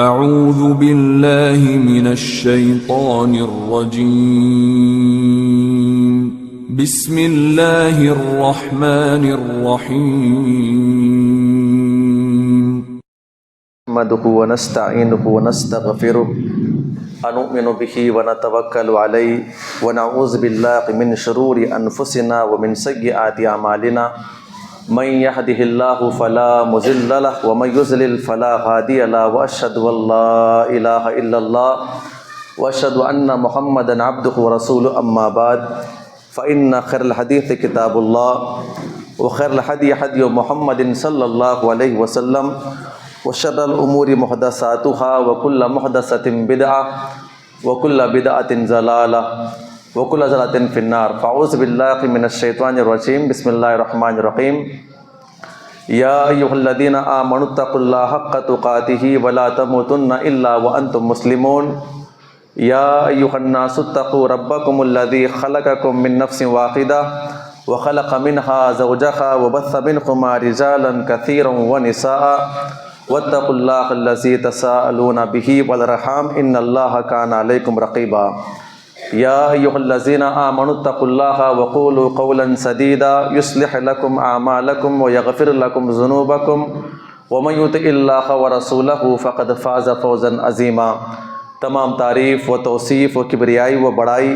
اعوذ باللہ من الشیطان الرجیم بسم اللہ الرحمن الرحیم نحمده ونستعینه ونستغفره ونؤمن به ونتوکل علیہ ونعوذ باللہ من شرور انفسنا ومن سیئات اعمالنا من يهده الله فلا مضل له ومن يضلل فلا هادي له واشهد ان لا اله الا الله واشهد ان محمدا عبده ورسوله اما بعد فان خير الحديث كتاب الله وخير الهدي هدي محمد صلى الله عليه وسلم وشر الامور محدثاتها وكل محدثة بدعة وكل بدعة ضلالة وكل ضلالة في النار فاعوذ بالله من الشيطان الرجيم بسم الله الرحمن الرحيم يا أيها الذين آمنوا اتقوا الله حق تقاته ولا تموتن إلا وأنتم مسلمون يا أيها الناس اتقوا ربكم الذي خلقكم من نفس واحدة وخلق منها زوجها وبث منهما رجالا كثيرا ونساء واتقوا الله الذي تساءلون به والأرحام إن الله كان عليكم رقيبا يا أيها الذين آمنوا اتقوا الله وقولوا قولا سديدا يصلح لكم أعمالكم ويغفر لكم ذنوبكم ومن يطع الله ورسوله فقد فاز فوزا عظيما۔ تمام تعریف و توصیف و کبریائی و بڑائی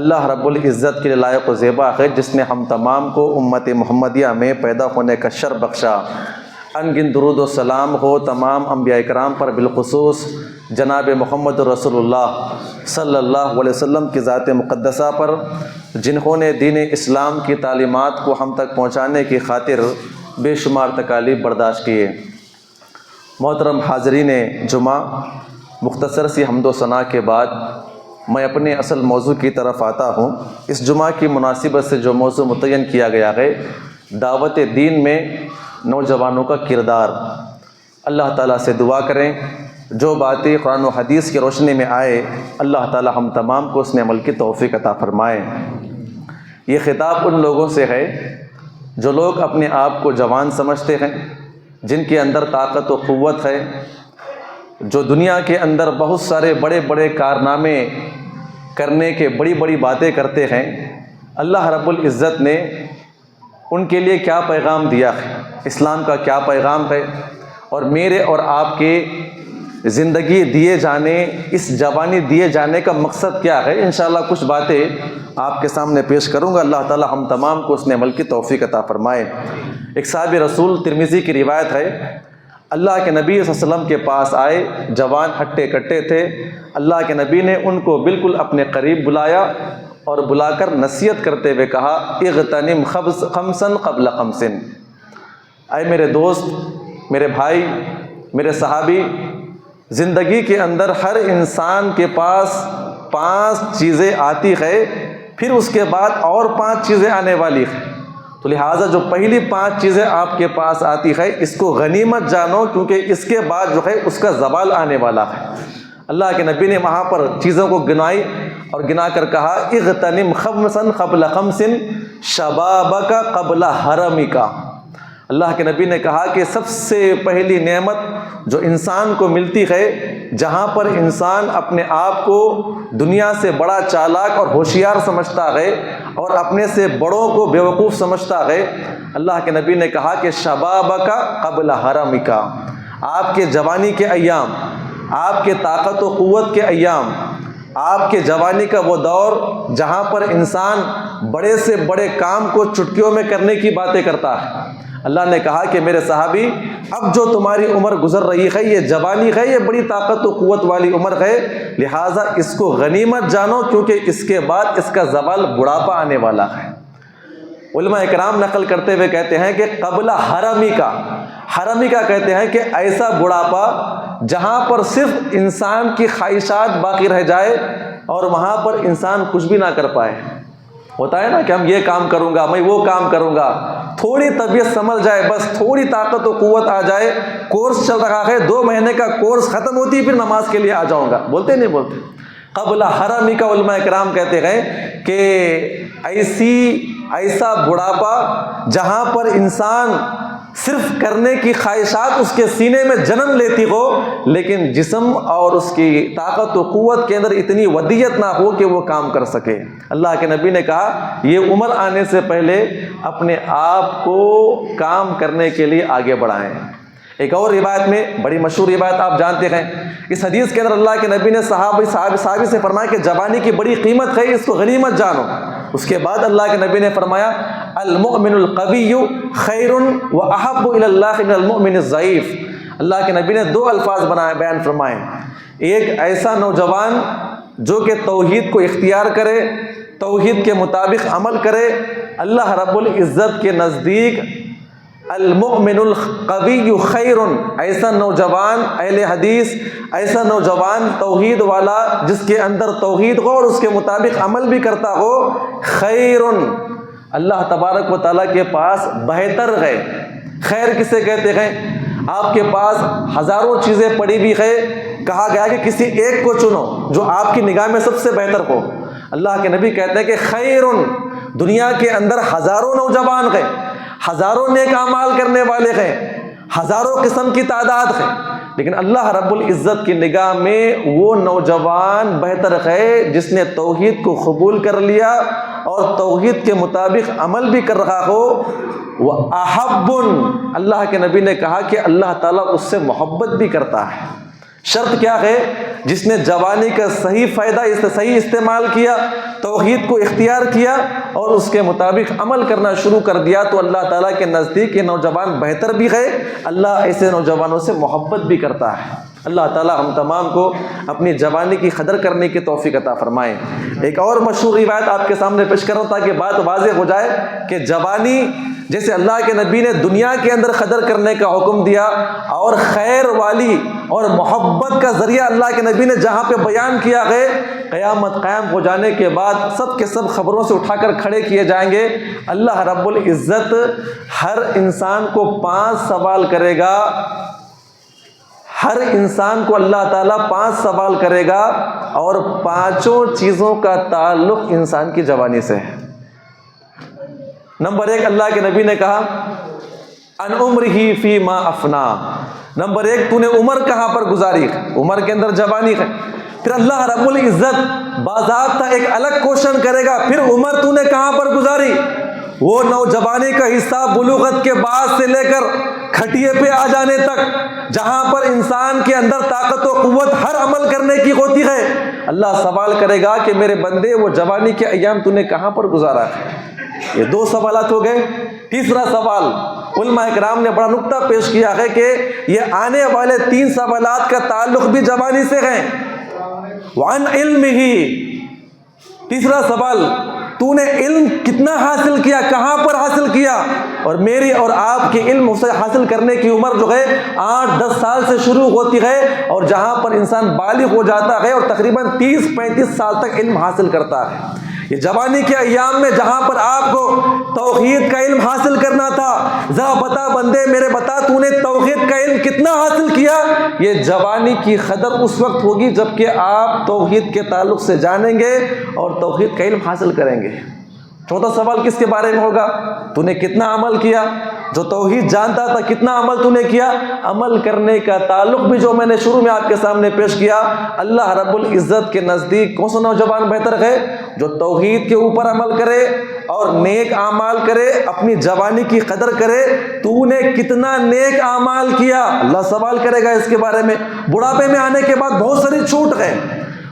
اللہ رب العزت کے لیے لائق و زیبا ہے، جس نے ہم تمام کو امت محمدیہ میں پیدا ہونے کا شرف بخشا۔ انگن درود و سلام ہو تمام انبیاء کرام پر، بالخصوص جناب محمد رسول اللہ صلی اللہ علیہ وسلم کی ذات مقدسہ پر، جنہوں نے دین اسلام کی تعلیمات کو ہم تک پہنچانے کی خاطر بے شمار تکالیف برداشت کیے۔ محترم حاضرین جمعہ، مختصر سی حمد و ثنا کے بعد میں اپنے اصل موضوع کی طرف آتا ہوں۔ اس جمعہ کی مناسبت سے جو موضوع متعین کیا گیا ہے، دعوت دین میں نوجوانوں کا کردار۔ اللہ تعالیٰ سے دعا کریں جو باتیں قرآن و حدیث کی روشنی میں آئے، اللہ تعالیٰ ہم تمام کو اس میں عمل کی توفیق عطا فرمائے۔ یہ خطاب ان لوگوں سے ہے جو لوگ اپنے آپ کو جوان سمجھتے ہیں، جن کے اندر طاقت و قوت ہے، جو دنیا کے اندر بہت سارے بڑے بڑے کارنامے کرنے کے بڑی بڑی باتیں کرتے ہیں۔ اللہ رب العزت نے ان کے لیے کیا پیغام دیا ہے، اسلام کا کیا پیغام ہے، اور میرے اور آپ کے زندگی دیے جانے، اس جوانی دیے جانے کا مقصد کیا ہے، انشاءاللہ کچھ باتیں آپ کے سامنے پیش کروں گا۔ اللہ تعالی ہم تمام کو اس نے عمل کی توفیق عطا فرمائے۔ ایک صحابی رسول، ترمذی کی روایت ہے، اللہ کے نبی صلی اللہ علیہ وسلم کے پاس آئے، جوان ہٹے کٹے تھے۔ اللہ کے نبی نے ان کو بالکل اپنے قریب بلایا اور بلا کر نصیحت کرتے ہوئے کہا، اغتنم خمسا قبل خمس۔ اے میرے دوست، میرے بھائی، میرے صحابی، زندگی کے اندر ہر انسان کے پاس 5 چیزیں آتی ہے، پھر اس کے بعد اور 5 چیزیں آنے والی ہیں، تو لہٰذا جو پہلی 5 چیزیں آپ کے پاس آتی ہے اس کو غنیمت جانو، کیونکہ اس کے بعد جو ہے اس کا زوال آنے والا ہے۔ اللہ کے نبی نے وہاں پر چیزوں کو گنائی اور گنا کر کہا، اغتنم خمسا قبل خمس شبابک قبل حرمک۔ اللہ کے نبی نے کہا کہ سب سے پہلی نعمت جو انسان کو ملتی ہے، جہاں پر انسان اپنے آپ کو دنیا سے بڑا چالاک اور ہوشیار سمجھتا ہے اور اپنے سے بڑوں کو بیوقوف سمجھتا ہے، اللہ کے نبی نے کہا کہ شبابک قبل حرمک، آپ کے جوانی کے ایام، آپ کے طاقت و قوت کے ایام، آپ کے جوانی کا وہ دور جہاں پر انسان بڑے سے بڑے کام کو چٹکیوں میں کرنے کی باتیں کرتا ہے۔ اللہ نے کہا کہ میرے صحابی، اب جو تمہاری عمر گزر رہی ہے، یہ جوانی ہے، یہ بڑی طاقت و قوت والی عمر ہے، لہٰذا اس کو غنیمت جانو، کیونکہ اس کے بعد اس کا زوال بڑھاپا آنے والا ہے۔ علماء اکرام نقل کرتے ہوئے کہتے ہیں کہ قبل حرمی کا کہتے ہیں کہ ایسا بڑھاپا جہاں پر صرف انسان کی خواہشات باقی رہ جائے اور وہاں پر انسان کچھ بھی نہ کر پائے۔ ہوتا ہے نا کہ ہم یہ کام کروں گا، میں وہ کام کروں گا، تھوڑی طبیعت سنبھل جائے، بس تھوڑی طاقت و قوت آ جائے، کورس چل رہا ہے، 2 مہینے کا کورس ختم ہوتی ہے، پھر نماز کے لیے آ جاؤں گا، بولتے نہیں بولتے؟ قبل حرمی کا علماء کرام کہتے ہیں کہ ایسا بڑھاپا جہاں پر انسان صرف کرنے کی خواہشات اس کے سینے میں جنم لیتی ہو، لیکن جسم اور اس کی طاقت و قوت کے اندر اتنی ودیت نہ ہو کہ وہ کام کر سکے۔ اللہ کے نبی نے کہا یہ عمر آنے سے پہلے اپنے آپ کو کام کرنے کے لیے آگے بڑھائیں۔ ایک اور روایت میں، بڑی مشہور روایت آپ جانتے ہیں، اس حدیث کے اندر اللہ کے نبی نے صحابی سے فرمایا کہ جوانی کی بڑی قیمت ہے، اس کو غنیمت جانو۔ اس کے بعد اللہ کے نبی نے فرمایا المؤمن القوی خیر واحب الی اللہ من المؤمن الضعیف۔ اللہ کے نبی نے دو الفاظ بیان فرمائے، ایک ایسا نوجوان جو کہ توحید کو اختیار کرے، توحید کے مطابق عمل کرے، اللہ رب العزت کے نزدیک المؤمن القوی خیر، ایسا نوجوان اہل حدیث، ایسا نوجوان توحید والا جس کے اندر توحید ہو اور اس کے مطابق عمل بھی کرتا ہو، خیر اللہ تبارک و تعالیٰ کے پاس بہتر ہے۔ خیر کسے کہتے ہیں؟ آپ کے پاس ہزاروں چیزیں پڑی ہوئی ہے، کہا گیا کہ کسی ایک کو چنو جو آپ کی نگاہ میں سب سے بہتر ہو۔ اللہ کے نبی کہتے ہیں کہ خیر، دنیا کے اندر ہزاروں نوجوان ہیں، ہزاروں نیک اعمال کرنے والے ہیں، ہزاروں قسم کی تعداد ہے، لیکن اللہ رب العزت کی نگاہ میں وہ نوجوان بہتر ہے جس نے توحید کو قبول کر لیا اور توحید کے مطابق عمل بھی کر رہا ہو۔ وَأَحَبٌ، اللہ کے نبی نے کہا کہ اللہ تعالیٰ اس سے محبت بھی کرتا ہے۔ شرط کیا ہے؟ جس نے جوانی کا صحیح فائدہ صحیح استعمال کیا، توحید کو اختیار کیا اور اس کے مطابق عمل کرنا شروع کر دیا، تو اللہ تعالیٰ کے نزدیک یہ نوجوان بہتر بھی ہے، اللہ ایسے نوجوانوں سے محبت بھی کرتا ہے۔ اللہ تعالیٰ ہم تمام کو اپنی جوانی کی قدر کرنے کی توفیق عطا فرمائے۔ ایک اور مشہور روایت آپ کے سامنے پیش کروں تاکہ بات واضح ہو جائے کہ جوانی جیسے اللہ کے نبی نے دنیا کے اندر قدر کرنے کا حکم دیا اور خیر والی اور محبت کا ذریعہ اللہ کے نبی نے جہاں پہ بیان کیا ہے، قیامت قائم ہو جانے کے بعد سب کے سب خبروں سے اٹھا کر کھڑے کیے جائیں گے۔ اللہ رب العزت ہر انسان کو 5 سوال کرے گا، ہر انسان کو اللہ تعالیٰ 5 سوال کرے گا اور 5 چیزوں کا تعلق انسان کی جوانی سے ہے۔ نمبر 1، اللہ کے نبی نے کہا ان عمرہ فیما افنا، نمبر 1 تو نے عمر کہاں پر گزاری، عمر کے اندر جوانی ہے۔ پھر اللہ رب العزت باضابطہ ایک الگ کوشچن کرے گا، پھر عمر تو نے کہاں پر گزاری؟ وہ نوجوانی کا حصہ بلوغت کے بعد سے لے کر کھٹیے پہ آ جانے تک، جہاں پر انسان کے اندر طاقت و قوت ہر عمل کرنے کی ہوتی ہے، اللہ سوال کرے گا کہ میرے بندے وہ جوانی کے ایام تو نے کہاں پر گزارا ہے؟ یہ 2 سوالات ہو گئے۔ تیسرا سوال علماء کرام نے بڑا نکتہ پیش کیا ہے کہ یہ آنے والے 3 سوالات کا تعلق بھی جوانی سے ہے۔ وعن علمہ، تیسرا سوال تو نے علم کتنا حاصل کیا، کہاں پر حاصل کیا؟ اور میری اور آپ کی علم سے حاصل کرنے کی عمر جو ہے 8-10 سال سے شروع ہوتی ہے، اور جہاں پر انسان بالغ ہو جاتا ہے اور تقریباً 30-35 سال تک علم حاصل کرتا ہے۔ یہ جوانی کے ایام میں جہاں پر آپ کو توحید کا علم حاصل کرنا تھا، ذرا بتا بندے میرے بتا تو نے توحید کا علم کتنا حاصل کیا؟ یہ جوانی کی قدر اس وقت ہوگی جب کہ آپ توحید کے تعلق سے جانیں گے اور توحید کا علم حاصل کریں گے۔ چوتھا سوال کس کے بارے میں ہوگا؟ تو نے کتنا عمل کیا؟ جو توحید جانتا تھا کتنا عمل تو نے کیا؟ عمل کرنے کا تعلق بھی جو میں نے شروع میں آپ کے سامنے پیش کیا، اللہ رب العزت کے نزدیک کون سا نوجوان بہتر ہے؟ جو توحید کے اوپر عمل کرے اور نیک اعمال کرے، اپنی جوانی کی قدر کرے۔ تو نے کتنا نیک اعمال کیا؟ اللہ سوال کرے گا اس کے بارے میں۔ بڑھاپے میں آنے کے بعد بہت ساری چھوٹ ہے،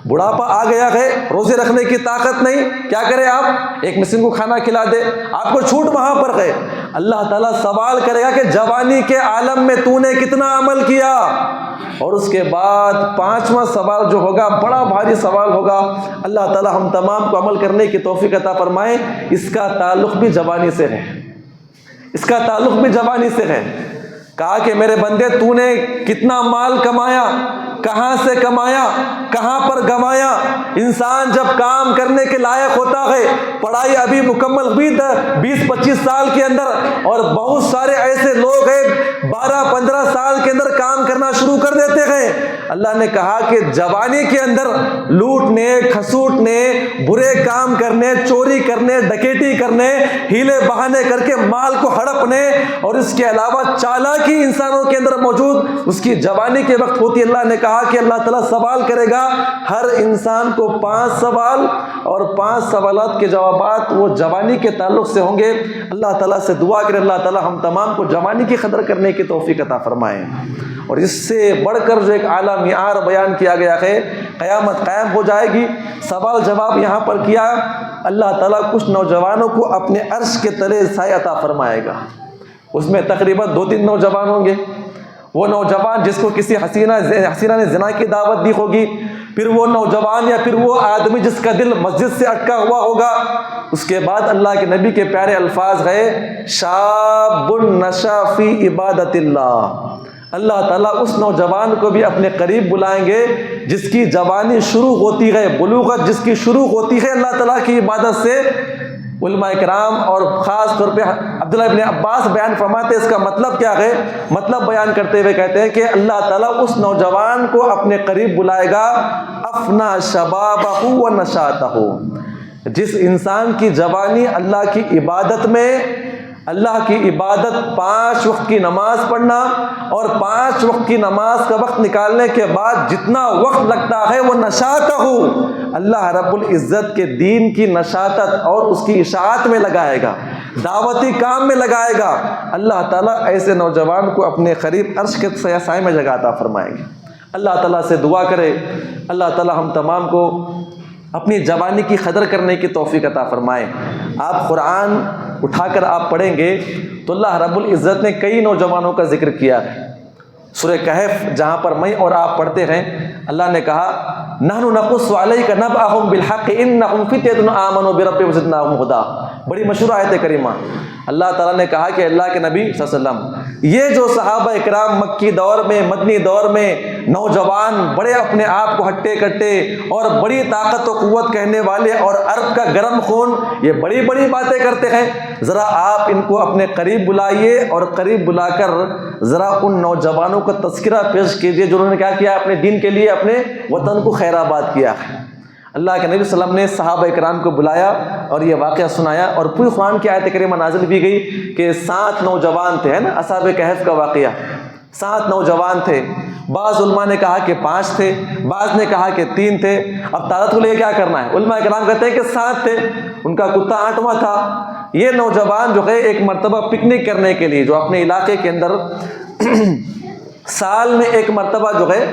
بڑھاپا آ گیا ہے، روزے رکھنے کی طاقت نہیں، کیا کرے آپ؟ ایک مسکین کو کھانا کھلا دے، آپ کو چھوٹ وہاں پر ہے۔ اللہ تعالیٰ سوال کرے گا کہ جوانی کے عالم میں تو نے کتنا عمل کیا؟ اور اس کے بعد 5واں سوال جو ہوگا بڑا بھاری سوال ہوگا، اللہ تعالیٰ ہم تمام کو عمل کرنے کی توفیق عطا فرمائے۔ اس کا تعلق بھی جوانی سے ہے، اس کا تعلق بھی جوانی سے ہے۔ کہا کہ میرے بندے تو نے کتنا مال کمایا، کہاں سے کمایا، کہاں پر گمایا؟ انسان جب کام کرنے کے لائق ہوتا ہے، پڑھائی ابھی مکمل ہوئی 20-25 سال کے اندر، اور بہت سارے ایسے لوگ ہیں 12-15 سال کے اندر کام کرنا شروع کر دیتے ہیں۔ اللہ نے کہا کہ جوانی کے اندر لوٹنے کھسوٹنے برے کام کرنے چوری کرنے ڈکیٹی کرنے ہیلے بہانے کر کے مال کو ہڑپنے اور اس کے علاوہ چالاکی انسانوں کے اندر موجود اس کی جوانی کے وقت ہوتی ہے۔ اللہ نے کہا کہ اللہ تعالیٰ سوال کرے گا، ہر انسان کو 5 سوال اور 5 سوالات کے جوابات وہ جوانی کے تعلق سے ہوں گے۔ اللہ تعالیٰ سے دعا کرے اللہ تعالیٰ ہم تمام کو جوانی کی قدر کرنے کی توفیق عطا فرمائیں۔ اور اس سے بڑھ کر جو ایک اعلیٰ معیار بیان کیا گیا ہے، قیامت قائم ہو جائے گی۔ سوال جواب یہاں پر کیا، اللہ تعالیٰ کچھ نوجوانوں کو اپنے عرش کے تلے سایہ عطا فرمائے گا۔ اس میں تقریباً 2-3 نوجوان ہوں گے۔ وہ نوجوان جس کو کسی حسینہ نے زنا کی دعوت دی ہوگی، پھر وہ نوجوان یا پھر وہ آدمی جس کا دل مسجد سے اٹکا ہوا ہوگا۔ اس کے بعد اللہ کے نبی کے پیارے الفاظ ہے، شاب نشا فی عبادت اللہ۔ اللہ تعالیٰ اس نوجوان کو بھی اپنے قریب بلائیں گے جس کی جوانی شروع ہوتی ہے، بلوغت جس کی شروع ہوتی ہے اللہ تعالیٰ کی عبادت سے۔ علماء کرام اور خاص طور پہ عبداللہ ابن عباس بیان فرماتے ہیں اس کا مطلب کیا ہے، مطلب بیان کرتے ہوئے کہتے ہیں کہ اللہ تعالیٰ اس نوجوان کو اپنے قریب بلائے گا، افنا شبابہ و نشاتہ، جس انسان کی جوانی اللہ کی عبادت میں، اللہ کی عبادت 5 وقت کی نماز پڑھنا اور 5 وقت کی نماز کا وقت نکالنے کے بعد جتنا وقت لگتا ہے وہ نشاتہ اللہ رب العزت کے دین کی نشاطت اور اس کی اشاعت میں لگائے گا، دعوتی کام میں لگائے گا۔ اللہ تعالیٰ ایسے نوجوان کو اپنے قریب عرش کے سائے میں جگہ عطا فرمائیں گے۔ اللہ تعالیٰ سے دعا کرے اللہ تعالیٰ ہم تمام کو اپنی جوانی کی قدر کرنے کی توفیق عطا فرمائے۔ آپ قرآن اٹھا کر آپ پڑھیں گے تو اللہ رب العزت نے کئی نوجوانوں کا ذکر کیا ہے۔ سورہ کہف جہاں پر میں اور آپ پڑھتے ہیں، اللہ نے کہا نحن نقص علیک نبأہم بالحق انہم فتیۃ آمنوا بربہم وزدناہم ہدی، بڑی مشہور آیت کریمہ۔ اللہ تعالیٰ نے کہا کہ اللہ کے نبی صلی اللہ علیہ وسلم یہ جو صحابہ اکرام مکی دور میں مدنی دور میں نوجوان بڑے اپنے آپ کو ہٹے کٹے اور بڑی طاقت و قوت کہنے والے اور عرب کا گرم خون یہ بڑی بڑی باتیں کرتے ہیں، ذرا آپ ان کو اپنے قریب بلائیے اور قریب بلا کر ذرا ان نوجوانوں کا تذکرہ پیش کیجیے جنہوں نے کیا کیا، اپنے دین کے لیے اپنے وطن کو خیر آباد کیا ہے۔ اللہ کے نبی صلی اللہ علیہ وسلم نے صحابہ اکرام کو بلایا اور یہ واقعہ سنایا، اور پوری قرآن کی آیت کریمہ نازل بھی گئی کہ 7 نوجوان تھے، ہے نا، اصحاب کہف کا واقعہ، 7 نوجوان تھے۔ بعض علماء نے کہا کہ 5 تھے، بعض نے کہا کہ 3 تھے۔ اب تعداد کو لے کیا کرنا ہے، علماء کرام کہتے ہیں کہ 7 تھے، ان کا کتا 8واں تھا۔ یہ نوجوان جو ہے ایک مرتبہ پکنک کرنے کے لیے جو اپنے علاقے کے اندر سال میں ایک مرتبہ جو ہے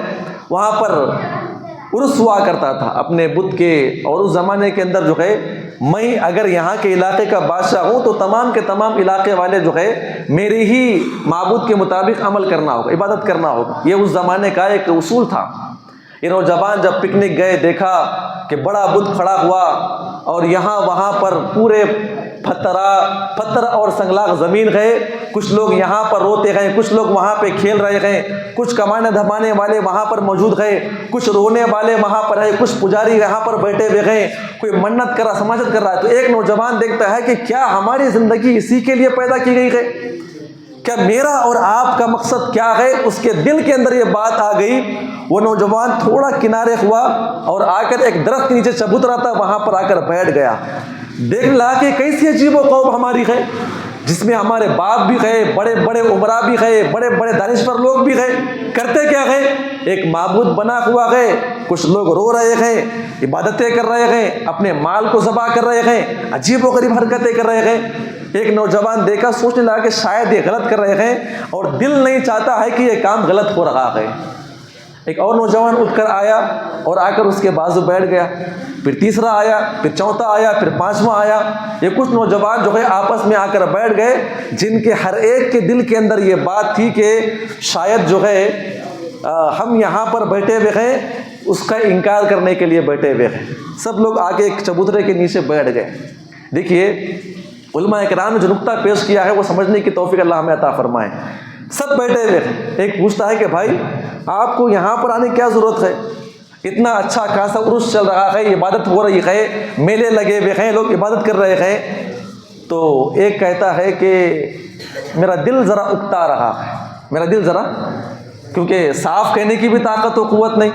وہاں پر عرس ہوا کرتا تھا اپنے بت کے، اور اس زمانے کے اندر جو ہے میں اگر یہاں کے علاقے کا بادشاہ ہوں تو تمام کے تمام علاقے والے جو ہے میرے ہی معبود کے مطابق عمل کرنا ہوگا، عبادت کرنا ہوگا، یہ اس زمانے کا ایک اصول تھا۔ یہ نوجوان جب پکنک گئے دیکھا کہ بڑا بت کھڑا ہوا اور یہاں وہاں پر پورے پتھر اور سنگلاخ زمین گئے، کچھ لوگ یہاں پر روتے گئے، کچھ لوگ وہاں پہ کھیل رہے گئے، کچھ کمانے دھمانے والے وہاں پر موجود گئے، کچھ رونے والے وہاں پر ہے، کچھ پجاری یہاں پر بیٹھے ہوئے گئے، کوئی منت کر رہا سماجت کر رہا ہے۔ تو ایک نوجوان دیکھتا ہے کہ کیا ہماری زندگی اسی کے لیے پیدا کی گئی ہے، کیا میرا اور آپ کا مقصد کیا ہے؟ اس کے دل کے اندر یہ بات آ گئی۔ وہ نوجوان تھوڑا کنارے ہوا اور آ کر ایک درخت کے نیچے چبوت رہا تھا، وہاں پر آ کر بیٹھ گیا۔ دیکھ لا کہ کیسی عجیب و قوم ہماری ہے، جس میں ہمارے باپ بھی گئے، بڑے بڑے عمرا بھی گئے، بڑے بڑے دانشور لوگ بھی گئے، کرتے کیا گئے؟ ایک معبود بنا ہوا گئے، کچھ لوگ رو رہے گئے، عبادتیں کر رہے گئے، اپنے مال کو ذبح کر رہے گئے، عجیب و غریب حرکتیں کر رہے گئے۔ ایک نوجوان دیکھا، سوچنے لگا کہ شاید یہ غلط کر رہے ہیں اور دل نہیں چاہتا ہے کہ یہ کام غلط ہو رہا ہے۔ ایک اور نوجوان اٹھ کر آیا اور آ کر اس کے بازو بیٹھ گیا، پھر تیسرا آیا، پھر چوتھا آیا، پھر 5واں آیا۔ یہ کچھ نوجوان جو ہے آپس میں آ کر بیٹھ گئے، جن کے ہر ایک کے دل کے اندر یہ بات تھی کہ شاید جو ہے ہم یہاں پر بیٹھے ہوئے ہیں اس کا انکار کرنے کے لیے بیٹھے ہوئے ہیں۔ سب لوگ آ کے ایک چبوترے کے نیچے بیٹھ گئے۔ دیکھیے علماء کرام نے جو نقطہ پیش کیا ہے وہ سمجھنے کی توفیق اللہ ہمیں عطا فرمائے۔ سب بیٹھے ہوئے ہیں، ایک پوچھتا ہے کہ بھائی آپ کو یہاں پر آنے کی کیا ضرورت ہے؟ اتنا اچھا خاصا عرس چل رہا ہے، عبادت ہو رہی ہے، میلے لگے ہوئے ہیں، لوگ عبادت کر رہے ہیں۔ تو ایک کہتا ہے کہ میرا دل ذرا اکتا رہا ہے، میرا دل ذرا کیونکہ صاف کہنے کی بھی طاقت و قوت نہیں،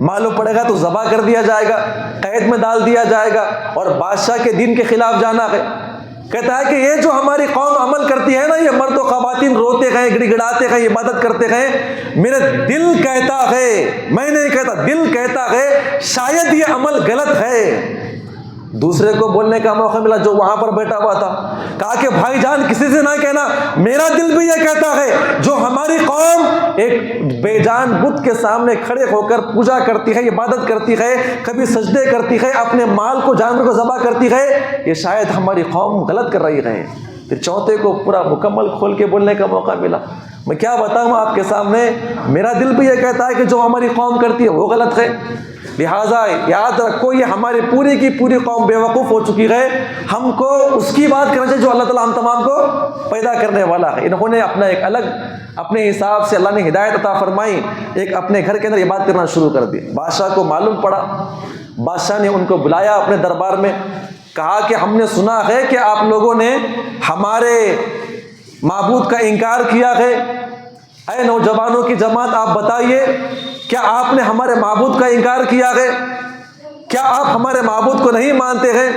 معلوم پڑے گا تو ذبح کر دیا جائے گا، قید میں ڈال دیا جائے گا، اور بادشاہ کے دین کے خلاف جانا ہے۔ کہتا ہے کہ یہ جو ہماری قوم عمل کرتی ہے نا، یہ مرد و خواتین روتے گئے، گڑ گڑاتے گئے، عبادت کرتے گئے، میرا دل کہتا ہے، میں نہیں کہتا، دل کہتا ہے شاید یہ عمل غلط ہے۔ دوسرے کو بولنے کا موقع ملا جو وہاں پر بیٹھا ہوا تھا، کہا کہ بھائی جان کسی سے نہ کہنا، میرا دل بھی یہ کہتا ہے جو ہماری قوم ایک بے جان بت کے سامنے کھڑے ہو کر پوجا کرتی ہے، عبادت کرتی ہے، کبھی سجدے کرتی ہے، اپنے مال کو، جانور کو ذبح کرتی ہے، یہ شاید ہماری قوم غلط کر رہی ہے۔ پھر چوتھے کو پورا مکمل کھول کے بولنے کا موقع ملا۔ میں کیا بتاؤں آپ کے سامنے، میرا دل بھی یہ کہتا ہے کہ جو ہماری قوم کرتی ہے وہ غلط ہے۔ لہٰذا یاد رکھو یہ ہماری پوری کی پوری قوم بے وقوف ہو چکی ہے، ہم کو اس کی بات کرنا چاہیے جو اللہ تعالیٰ ہم تمام کو پیدا کرنے والا ہے۔ انہوں نے اپنا ایک الگ اپنے حساب سے اللہ نے ہدایت عطا فرمائی، ایک اپنے گھر کے اندر یہ بات کرنا شروع کر دی۔ بادشاہ کو معلوم پڑا، بادشاہ نے ان کو بلایا اپنے دربار میں، کہا کہ ہم نے سنا ہے کہ آپ لوگوں نے ہمارے معبود کا انکار کیا ہے۔ اے نوجوانوں کی جماعت، آپ بتائیے کیا آپ نے ہمارے معبود کا انکار کیا ہے؟ کیا آپ ہمارے معبود کو نہیں مانتے ہیں؟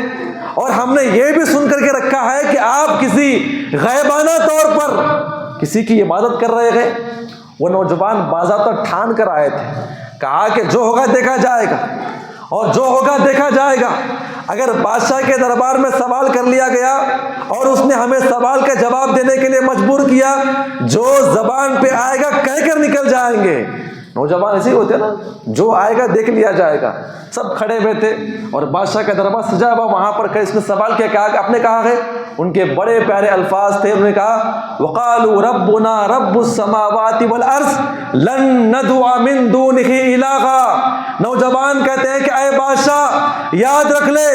اور ہم نے یہ بھی سن کر کے رکھا ہے کہ آپ کسی غیبانہ طور پر کسی کی عبادت کر رہے ہیں۔ وہ نوجوان باضابطہ ٹھان کر آئے تھے، کہا کہ جو ہوگا دیکھا جائے گا، اور جو ہوگا دیکھا جائے گا۔ اگر بادشاہ کے دربار میں سوال کر لیا گیا اور اس نے ہمیں سوال کا جواب دینے کے لیے مجبور کیا، جو زبان پہ آئے گا کہہ کر نکل جائیں گے۔ نوجوان ایسے ہی ہوتے ہیں نا، جو آئے گا دیکھ لیا جائے گا۔ سب کھڑے ہوئے تھے اور بادشاہ کا دربار سجا ہوا، وہاں پر اس نے سوال کیا، کہا کہ آپ نے کہا ہے، ان کے بڑے پیارے الفاظ تھے، انہوں نے کہا وقالوا ربنا رب السماوات والارض لن ندعو من دونه الها۔ نوجوان کہتے ہیں کہ اے بادشاہ یاد رکھ لے،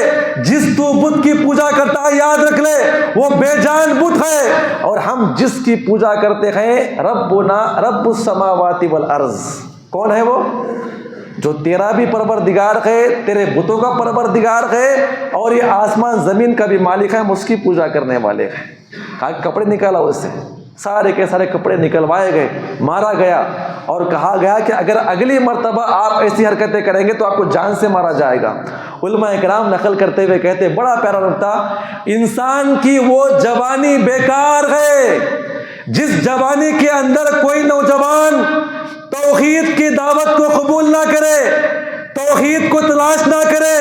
جس تو بت کی پوجا کرتا ہے یاد رکھ لے وہ بے جان بت ہے، اور ہم جس کی پوجا کرتے ہیں ربنا رب السماوات والارض۔ کون ہے وہ؟ جو تیرا بھی پروردگار ہے، تیرے بتوں کا پروردگار ہے، اور یہ آسمان زمین کا بھی مالک ہے، ہم اس کی پوجا کرنے والے ہیں۔ کہا کپڑے نکالا اس سے، سارے کے سارے کپڑے نکلوائے گئے، مارا گیا، اور کہا گیا کہ اگر اگلی مرتبہ آپ ایسی حرکتیں کریں گے تو آپ کو جان سے مارا جائے گا۔ علماء اکرام نقل کرتے ہوئے کہتے بڑا پیارا نکتہ، انسان کی وہ جوانی بیکار ہے جس جوانی کے اندر کوئی نوجوان توحید کی دعوت کو قبول نہ کرے، توحید کو تلاش نہ کرے،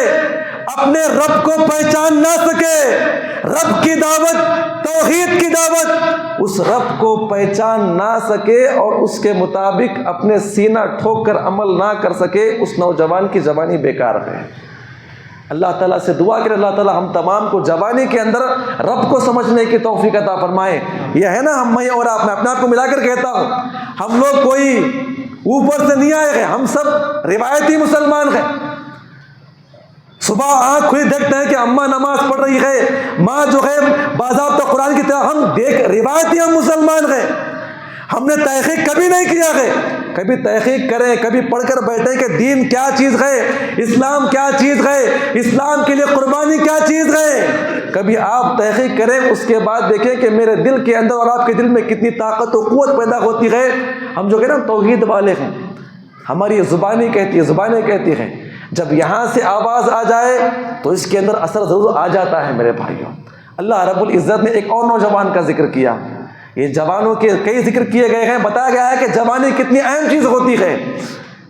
اپنے رب کو پہچان نہ سکے، رب کی دعوت، توحید کی دعوت، اس رب کو پہچان نہ سکے اور اس کے مطابق اپنے سینہ ٹھوک کر عمل نہ کر سکے، اس نوجوان کی جوانی بیکار ہے۔ اللہ تعالیٰ سے دعا کرے اللہ تعالیٰ ہم تمام کو جوانی کے اندر رب کو سمجھنے کی توفیق عطا فرمائے۔ یہ ہے نا ہم، میں اور آپ، میں اپنے آپ کو ملا کر کہتا ہوں، ہم لوگ کوئی اوپر سے نہیں آئے ہیں، ہم سب روایتی مسلمان ہیں۔ صبح آنکھ کھلی دیکھتے ہیں کہ اماں نماز پڑھ رہی ہے، ماں جو ہے باضابطہ قرآن کی طرح، ہم دیکھ روایتی ہم مسلمان ہیں۔ ہم نے تحقیق کبھی نہیں کیا ہے، کبھی تحقیق کریں، کبھی پڑھ کر بیٹھیں کہ دین کیا چیز ہے، اسلام کیا چیز ہے، اسلام کے لیے قربانی کیا چیز ہے، کبھی آپ تحقیق کریں، اس کے بعد دیکھیں کہ میرے دل کے اندر اور آپ کے دل میں کتنی طاقت و قوت پیدا ہوتی ہے۔ ہم جو کہ نا توحید والے ہیں، ہماری زبانیں کہتی ہیں، جب یہاں سے آواز آ جائے تو اس کے اندر اثر ضرور آ جاتا ہے میرے بھائیوں۔ اللہ رب العزت نے ایک اور نوجوان کا ذکر کیا، یہ جوانوں کے کئی ذکر کیے گئے ہیں، بتایا گیا ہے کہ جوانی کتنی اہم چیز ہوتی ہے۔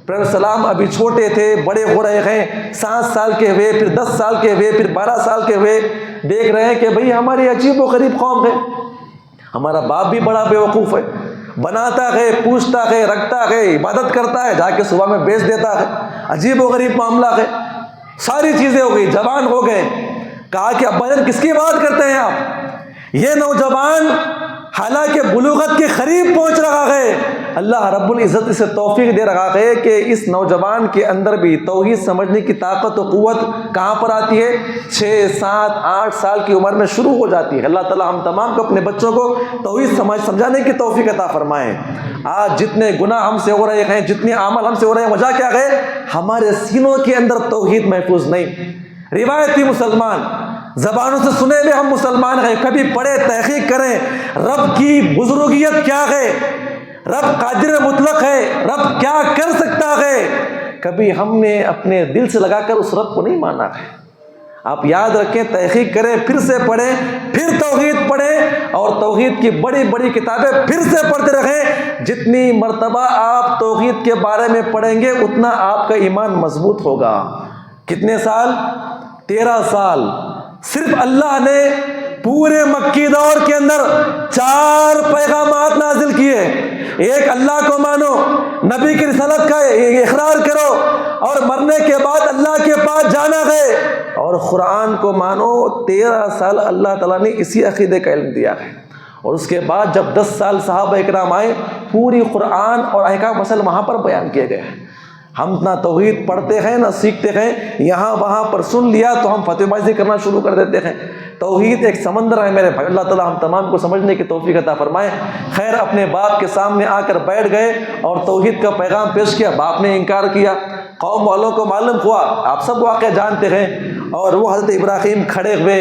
پھر السلام ابھی چھوٹے تھے، بڑے ہو رہے ہیں، 7 سال کے ہوئے، پھر 10 سال کے ہوئے، پھر 12 سال کے ہوئے، دیکھ رہے ہیں کہ بھئی ہماری عجیب و غریب قوم ہے، ہمارا باپ بھی بڑا بے وقوف ہے، بناتا ہے، پوچھتا ہے، رکھتا ہے، عبادت کرتا ہے، جا کے صبح میں بیچ دیتا ہے، عجیب و غریب معاملہ ہے، ساری چیزیں ہو گئی، جوان ہو گئے۔ کہا کہ ابا جان کس کی بات کرتے ہیں آپ؟ یہ نوجوان حالانکہ بلوغت کے قریب پہنچ رہا ہے، اللہ رب العزت اسے توفیق دے رہا ہے کہ اس نوجوان کے اندر بھی توحید سمجھنے کی طاقت و قوت کہاں پر آتی ہے؟ 6، 7، 8 سال کی عمر میں شروع ہو جاتی ہے۔ اللہ تعالیٰ ہم تمام کو اپنے بچوں کو توحید سمجھانے کی توفیق عطا فرمائے۔ آج جتنے گناہ ہم سے ہو رہے ہیں، جتنے عمل ہم سے ہو رہے ہیں، وجہ کیا ہے؟ ہمارے سینوں کے اندر توحید محفوظ نہیں۔ روایتی مسلمان، زبانوں سے سنے ہوئے ہم مسلمان ہیں، کبھی پڑھے، تحقیق کریں رب کی بزرگیت کیا ہے، رب قادر مطلق ہے، رب کیا کر سکتا ہے، کبھی ہم نے اپنے دل سے لگا کر اس رب کو نہیں مانا ہے۔ آپ یاد رکھیں، تحقیق کریں، پھر سے پڑھیں، پھر توحید پڑھیں، اور توحید کی بڑی بڑی کتابیں پھر سے پڑھتے رہیں۔ جتنی مرتبہ آپ توحید کے بارے میں پڑھیں گے اتنا آپ کا ایمان مضبوط ہوگا۔ کتنے سال؟ 13 سال صرف اللہ نے پورے مکی دور کے اندر 4 پیغامات نازل کیے۔ ایک، اللہ کو مانو، نبی کی رسالت کا اقرار کرو، اور مرنے کے بعد اللہ کے پاس جانا ہے، اور قرآن کو مانو۔ 13 سال اللہ تعالیٰ نے اسی عقیدے کا علم دیا ہے، اور اس کے بعد جب 10 سال صحابہ اکرام آئے، پوری قرآن اور احکام اصل وہاں پر بیان کیے گئے ہیں۔ ہم نہ توحید پڑھتے ہیں نہ سیکھتے ہیں، یہاں وہاں پر سن لیا تو ہم فتوی بازی کرنا شروع کر دیتے ہیں۔ توحید ایک سمندر ہے میرے بھائی، اللہ تعالیٰ ہم تمام کو سمجھنے کی توفیق عطا فرمائے۔ خیر، اپنے باپ کے سامنے آ کر بیٹھ گئے اور توحید کا پیغام پیش کیا، باپ نے انکار کیا، قوم والوں کو معلوم ہوا، آپ سب واقعہ جانتے ہیں، اور وہ حضرت ابراہیم کھڑے ہوئے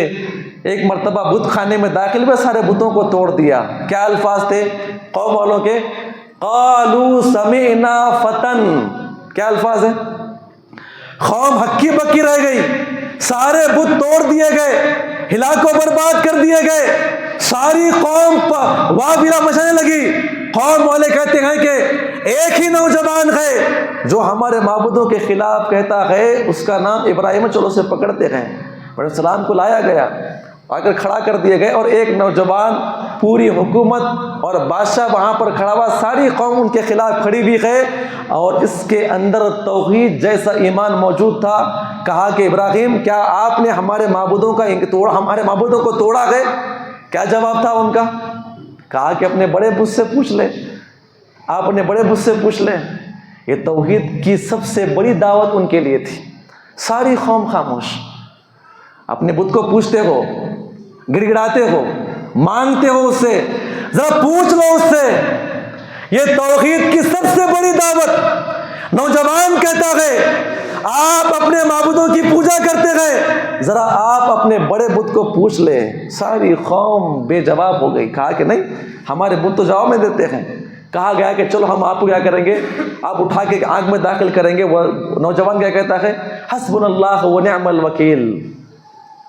ایک مرتبہ بت خانے میں داخل ہوئے، سارے بتوں کو توڑ دیا۔ کیا الفاظ تھے قوم والوں کے؟ قالوا سمعنا فتن، کیا الفاظ ہیں؟ قوم ہکی بکی رہ گئی، سارے بت توڑ دیے گئے، ہلاک و برباد کر دیے گئے، ساری قوم وابلہ مچانے لگی۔ قوم والے کہتے ہیں کہ ایک ہی نوجوان ہے جو ہمارے معبودوں کے خلاف کہتا ہے، اس کا نام ابراہیم، چلو اسے پکڑتے ہیں۔ علیہ السلام کو لایا گیا، آ کر کھڑا کر دیے گئے، اور ایک نوجوان، پوری حکومت اور بادشاہ وہاں پر کھڑا ہوا، ساری قوم ان کے خلاف کھڑی ہوئی ہے، اور اس کے اندر توحید جیسا ایمان موجود تھا۔ کہا کہ ابراہیم، کیا آپ نے ہمارے معبودوں کو توڑا ہے؟ کیا جواب تھا ان کا؟ کہا کہ اپنے بڑے بت سے پوچھ لیں، آپ اپنے بڑے بت سے پوچھ لیں۔ یہ توحید کی سب سے بڑی دعوت ان کے لیے تھی۔ ساری قوم خاموش، اپنے بت کو پوچھتے ہو، گڑ گڑاتے ہو، مانگتے ہو اس سے، ذرا پوچھ لو اس سے۔ یہ توحید کی سب سے بڑی دعوت، نوجوان کہتا ہے آپ اپنے معبودوں کی پوجا کرتے گئے، ذرا آپ اپنے بڑے بت کو پوچھ لے۔ ساری قوم بے جواب ہو گئی۔ کہا کہ نہیں، ہمارے بت تو جواب میں دیتے ہیں۔ کہا گیا کہ چلو ہم آپ کو کیا کریں گے، آپ اٹھا کے آنکھ میں داخل کریں گے۔ وہ نوجوان کیا کہتا ہے؟ حسبنا اللہ ونعم الوکیل۔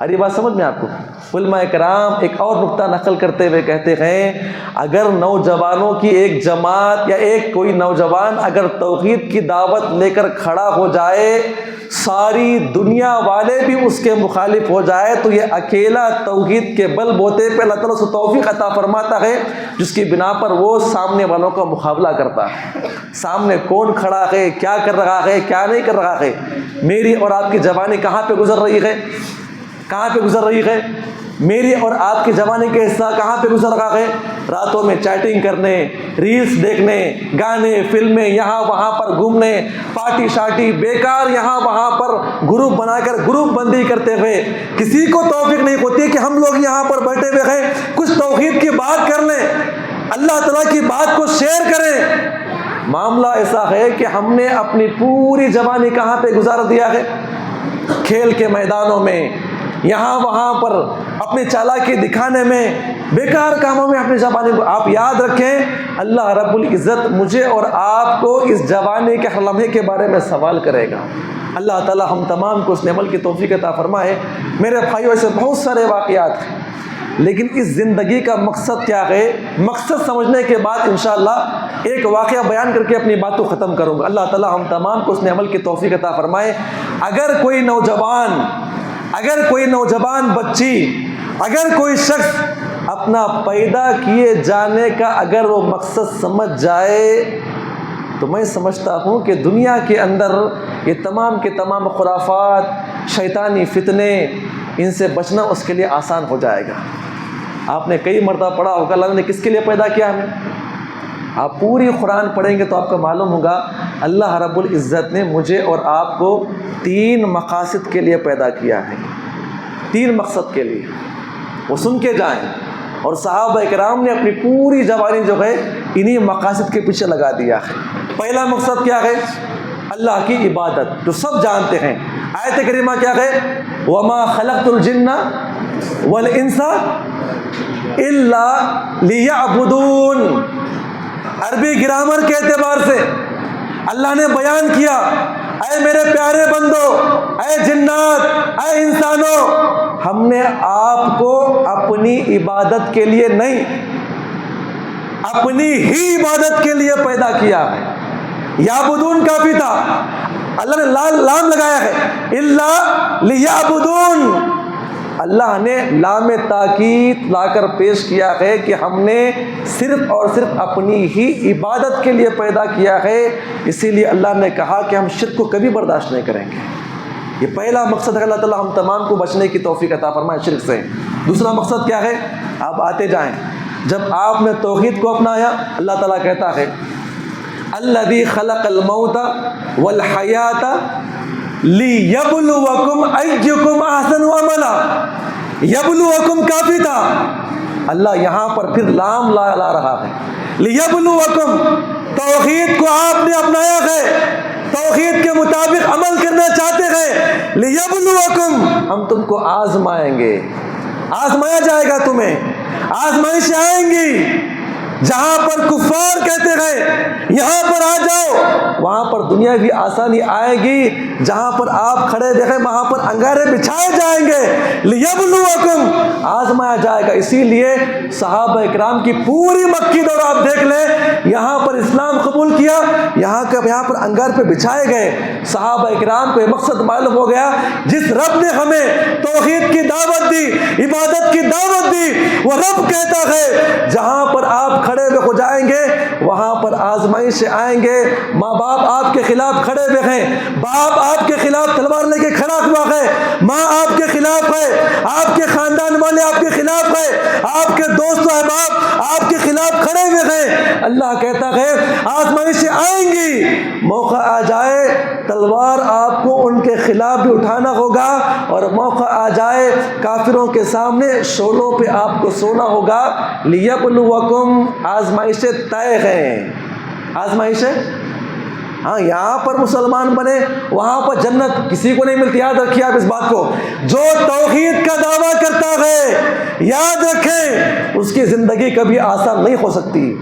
ارے بات سمجھ میں آپ کو؟ علماء کرام ایک اور نقطہ نقل کرتے ہوئے کہتے ہیں، اگر نوجوانوں کی ایک جماعت یا ایک کوئی نوجوان اگر توحید کی دعوت لے کر کھڑا ہو جائے، ساری دنیا والے بھی اس کے مخالف ہو جائے، تو یہ اکیلا توحید کے بل بوتے پہ اللہ تعالیٰ سے توفیق عطا فرماتا ہے، جس کی بنا پر وہ سامنے والوں کا مقابلہ کرتا ہے۔ سامنے کون کھڑا ہے، کیا کر رہا ہے، کیا نہیں کر رہا ہے، میری اور آپ کی جوانی کہاں پہ گزر رہی ہے، کہاں پہ گزر رہی ہے، میری اور آپ کی جوانی کا حصہ کہاں پہ گزر رہا ہے؟ راتوں میں چیٹنگ کرنے، ریلز دیکھنے، گانے، فلمیں، یہاں وہاں پر گھومنے، پارٹی شارٹی، بیکار یہاں وہاں پر گروپ بنا کر گروپ بندی کرتے ہوئے۔ کسی کو توفیق نہیں ہوتی کہ ہم لوگ یہاں پر بیٹھے ہوئے ہیں، کچھ توحید کی بات کر لیں، اللہ تعالیٰ کی بات کو شیئر کریں۔ معاملہ ایسا ہے کہ ہم نے اپنی پوری جوانی کہاں پہ گزار دیا ہے؟ کھیل کے میدانوں میں، یہاں وہاں پر اپنی چالاکی دکھانے میں، بیکار کاموں میں اپنی جوانی کو۔ آپ یاد رکھیں، اللہ رب العزت مجھے اور آپ کو اس جوانی کے ہر لمحے کے بارے میں سوال کرے گا۔ اللہ تعالی ہم تمام کو اس عمل کی توفیق عطا فرمائے۔ میرے بھائیو، ایسے بہت سارے واقعات ہیں، لیکن اس زندگی کا مقصد کیا ہے؟ مقصد سمجھنے کے بعد انشاءاللہ ایک واقعہ بیان کر کے اپنی بات کو ختم کروں گا۔ اللہ تعالی ہم تمام کو اس عمل کی توفیق عطا فرمائے۔ اگر کوئی نوجوان بچی، اگر کوئی شخص اپنا پیدا کیے جانے کا اگر وہ مقصد سمجھ جائے، تو میں سمجھتا ہوں کہ دنیا کے اندر یہ تمام کے تمام خرافات، شیطانی فتنے، ان سے بچنا اس کے لیے آسان ہو جائے گا۔ آپ نے کئی مرتبہ پڑھا ہوگا اللہ نے کس کے لیے پیدا کیا ہمیں۔ آپ پوری قرآن پڑھیں گے تو آپ کو معلوم ہوگا اللہ رب العزت نے مجھے اور آپ کو 3 مقاصد کے لیے پیدا کیا ہے، 3 مقصد کے لیے۔ وہ سن کے جائیں، اور صحابہ کرام نے اپنی پوری جوانی جو ہے انہی مقاصد کے پیچھے لگا دیا ہے۔ پہلا مقصد کیا ہے؟ اللہ کی عبادت، جو سب جانتے ہیں۔ آیت کریمہ کیا ہے؟ وَمَا خَلَقْتُ الْجِنَّ وَالْإِنسَ إِلَّا لِيَعْبُدُونَ۔ عربی گرامر کے اعتبار سے اللہ نے بیان کیا، اے میرے پیارے بندو، اے جنات، اے انسانوں، ہم نے آپ کو اپنی عبادت کے لیے نہیں، اپنی ہی عبادت کے لیے پیدا کیا ہے۔ یعبدون کافی تھا، اللہ نے لام لگایا ہے، الا لیعبدون، اللہ نے لام تاکید لا کر پیش کیا ہے کہ ہم نے صرف اور صرف اپنی ہی عبادت کے لیے پیدا کیا ہے، اسی لیے اللہ نے کہا کہ ہم شرک کو کبھی برداشت نہیں کریں گے۔ یہ پہلا مقصد ہے، اللہ تعالیٰ ہم تمام کو بچنے کی توفیق عطا فرمائے شرک سے۔ دوسرا مقصد کیا ہے؟ آپ آتے جائیں، جب آپ نے توحید کو اپنایا، اللہ تعالیٰ کہتا ہے الذی خلق الموت والحیات لیبلوکم ایکم احسن عملا، یبلوکم کافی تھا، اللہ یہاں پر پھر لام لا رہا ہے، لیبلوکم، توحید کو آپ نے اپنایا ہے، توحید کے مطابق عمل کرنا چاہتے ہیں، لیبلوکم، ہم تم کو آزمائیں گے، آزمایا جائے گا تمہیں، آزمائشیں آئیں گی، جہاں پر کفار کہتے ہیں یہاں پر آ جاؤ، وہاں پر دنیا کی آسانی آئے گی، جہاں پر آپ کھڑے دیکھیں وہاں پر انگارے بچھائے جائیں گے، لیبلوکم، آزمایا جائے گا۔ اسی لیے صحابہ اکرام کی پوری مکی دور آپ دیکھ لیں، یہاں پر اسلام قبول کیا، یہاں پر انگار پہ بچھائے گئے۔ صحابہ اکرام کو یہ مقصد معلوم ہو گیا، جس رب نے ہمیں توحید کی دعوت دی، عبادت کی دعوت دی، وہ رب کہتا ہے جہاں پر آپ کھڑے ہوئے ہو جائیں گے وہاں پر آزمائشیں آئیں گے۔ ماں باپ آپ کے خلاف کھڑے ہوئے ہیں، باپ آپ کے خلاف تلوار لے کے کھڑا ہوا ہے، ماں آپ کے خلاف ہے، آپ کے خاندان والے آپ کے خلاف ہے، آپ کے دوست و احباب آپ کے خلاف کھڑے ہوئے ہیں۔ اللہ کہتا ہے آزمائشیں آئیں گی، موقع آ جائے تلوار آپ کو ان کے خلاف بھی اٹھانا ہوگا، اور موقع آ جائے کافروں کے سامنے شولوں پہ آپ کو سونا ہوگا۔ لیبلوکم، آزمائشیں طے ہیں، آزمائشیں، ہاں یہاں پر مسلمان بنے وہاں پر جنت کسی کو نہیں ملتی، یاد رکھیے آپ اس بات کو۔ جو توحید کا دعویٰ کرتا ہے یاد رکھیں اس کی زندگی کبھی آسان نہیں ہو سکتی۔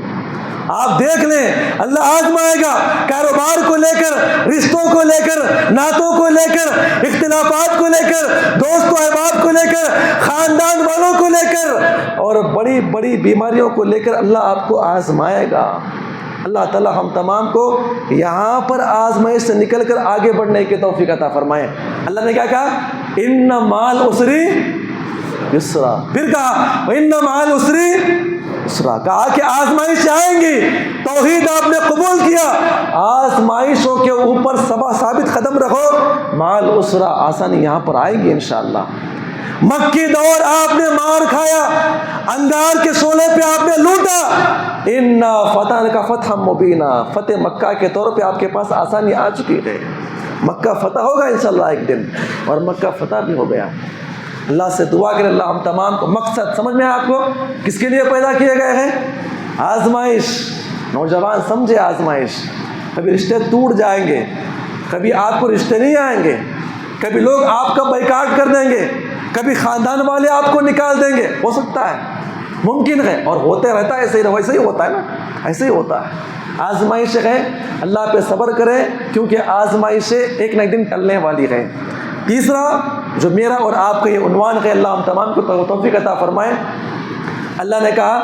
آپ دیکھ لیں اللہ آزمائے گا، کاروبار کو لے کر، رشتوں کو لے کر، نعتوں کو لے کر، اختلافات کو لے کر، دوست و احباب کو لے کر، خاندان والوں کو لے کر، اور بڑی بڑی بیماریوں کو لے کر اللہ آپ کو آزمائے گا۔ اللہ تعالیٰ ہم تمام کو یہاں پر آزمائش سے نکل کر آگے بڑھنے کی توفیق عطا فرمائے۔ اللہ نے کیا کہا؟ ان مع العسر یسرا، پھر کہا ان مع العسر یسرا، کہا کہ آزمائش آئیں گی، توحید آپ نے قبول کیا، آزمائشوں کے اوپر ثابت قدم رہو، مع العسر، آسانی یہاں پر آئے گی انشاءاللہ۔ مکی دور آپ نے مار کھایا، انگار کے شعلے پہ آپ نے لوٹا، انا فتح کا فتح مبینہ، فتح مکہ کے طور پہ آپ کے پاس آسانی آ چکی ہے، مکہ فتح ہوگا انشاءاللہ ایک دن، اور مکہ فتح بھی ہو گیا۔ اللہ سے دعا کرے اللہ ہم تمام کو مقصد سمجھ میں آپ کو کس کے لیے پیدا کیے گئے ہیں؟ آزمائش۔ نوجوان سمجھے آزمائش، کبھی رشتے ٹوٹ جائیں گے، کبھی آپ کو رشتے نہیں آئیں گے، کبھی لوگ آپ کا بائیکاٹ کر دیں گے، کبھی خاندان والے آپ کو نکال دیں گے، ہو سکتا ہے، ممکن ہے، اور ہوتے رہتا ہے، ایسے ہی ہوتا ہے نا، ایسے ہی ہوتا ہے۔ آزمائش ہے، اللہ پہ صبر کریں کیونکہ آزمائشیں ایک نہ ایک دن ٹلنے والی ہے۔ تیسرا جو میرا اور آپ کا یہ عنوان ہے، اللہ ہم تمام کو توفیق عطا فرمائے، اللہ نے کہا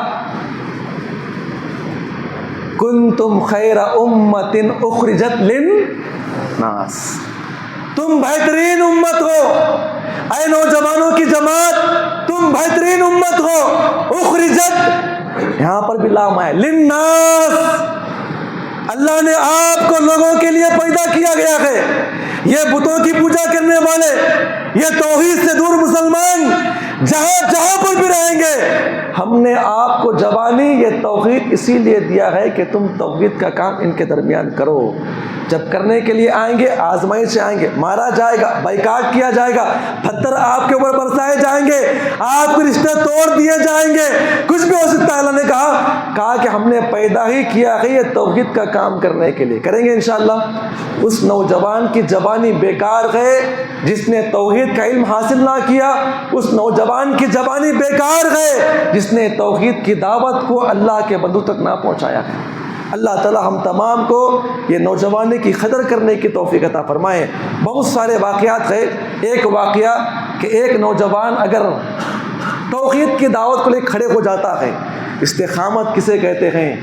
کنتم خیر امۃ اخرجت للناس، تم بہترین امت ہو، اے نوجوانوں کی جماعت تم بہترین امت ہو، اخرجت یہاں پر بھی لام ہے، للناس، اللہ نے آپ کو لوگوں کے لیے پیدا کیا گیا ہے۔ یہ بتوں کی پوجا کرنے والے، یہ توحید سے دور مسلمان جہاں جہاں پر بھی رہیں گے، ہم نے آپ کو جوانی یہ توحید اسی لیے دیا ہے کہ تم توحید کا کام ان کے درمیان کرو۔ جب کرنے کے لیے آئیں گے آزمائش سے آئیں گے، مارا جائے گا، بائیکاٹ کیا جائے گا، پتھر آپ کے اوپر برسائے جائیں گے، آپ کے رشتے توڑ دیے جائیں گے، کچھ بھی ہو سکتا ہے۔ اللہ نے کہا کہ ہم نے پیدا ہی کیا ہے یہ توحید کا کام کرنے کے لیے، کریں گے انشاءاللہ۔ اس نوجوان کی جوانی بیکار ہے جس نے توحید کا علم حاصل نہ کیا، اس نوجوان کی جوانی بیکار ہے جس نے توحید کی دعوت کو اللہ کے بندوں تک نہ پہنچایا ہے۔ اللہ تعالی ہم تمام کو یہ نوجوانی کی قدر کرنے کی توفیق عطا فرمائے۔ بہت سارے واقعات ہے۔ ایک واقعہ کہ ایک نوجوان اگر توحید کی دعوت کو لے کھڑے ہو جاتا ہے، استقامت کسے کہتے ہیں،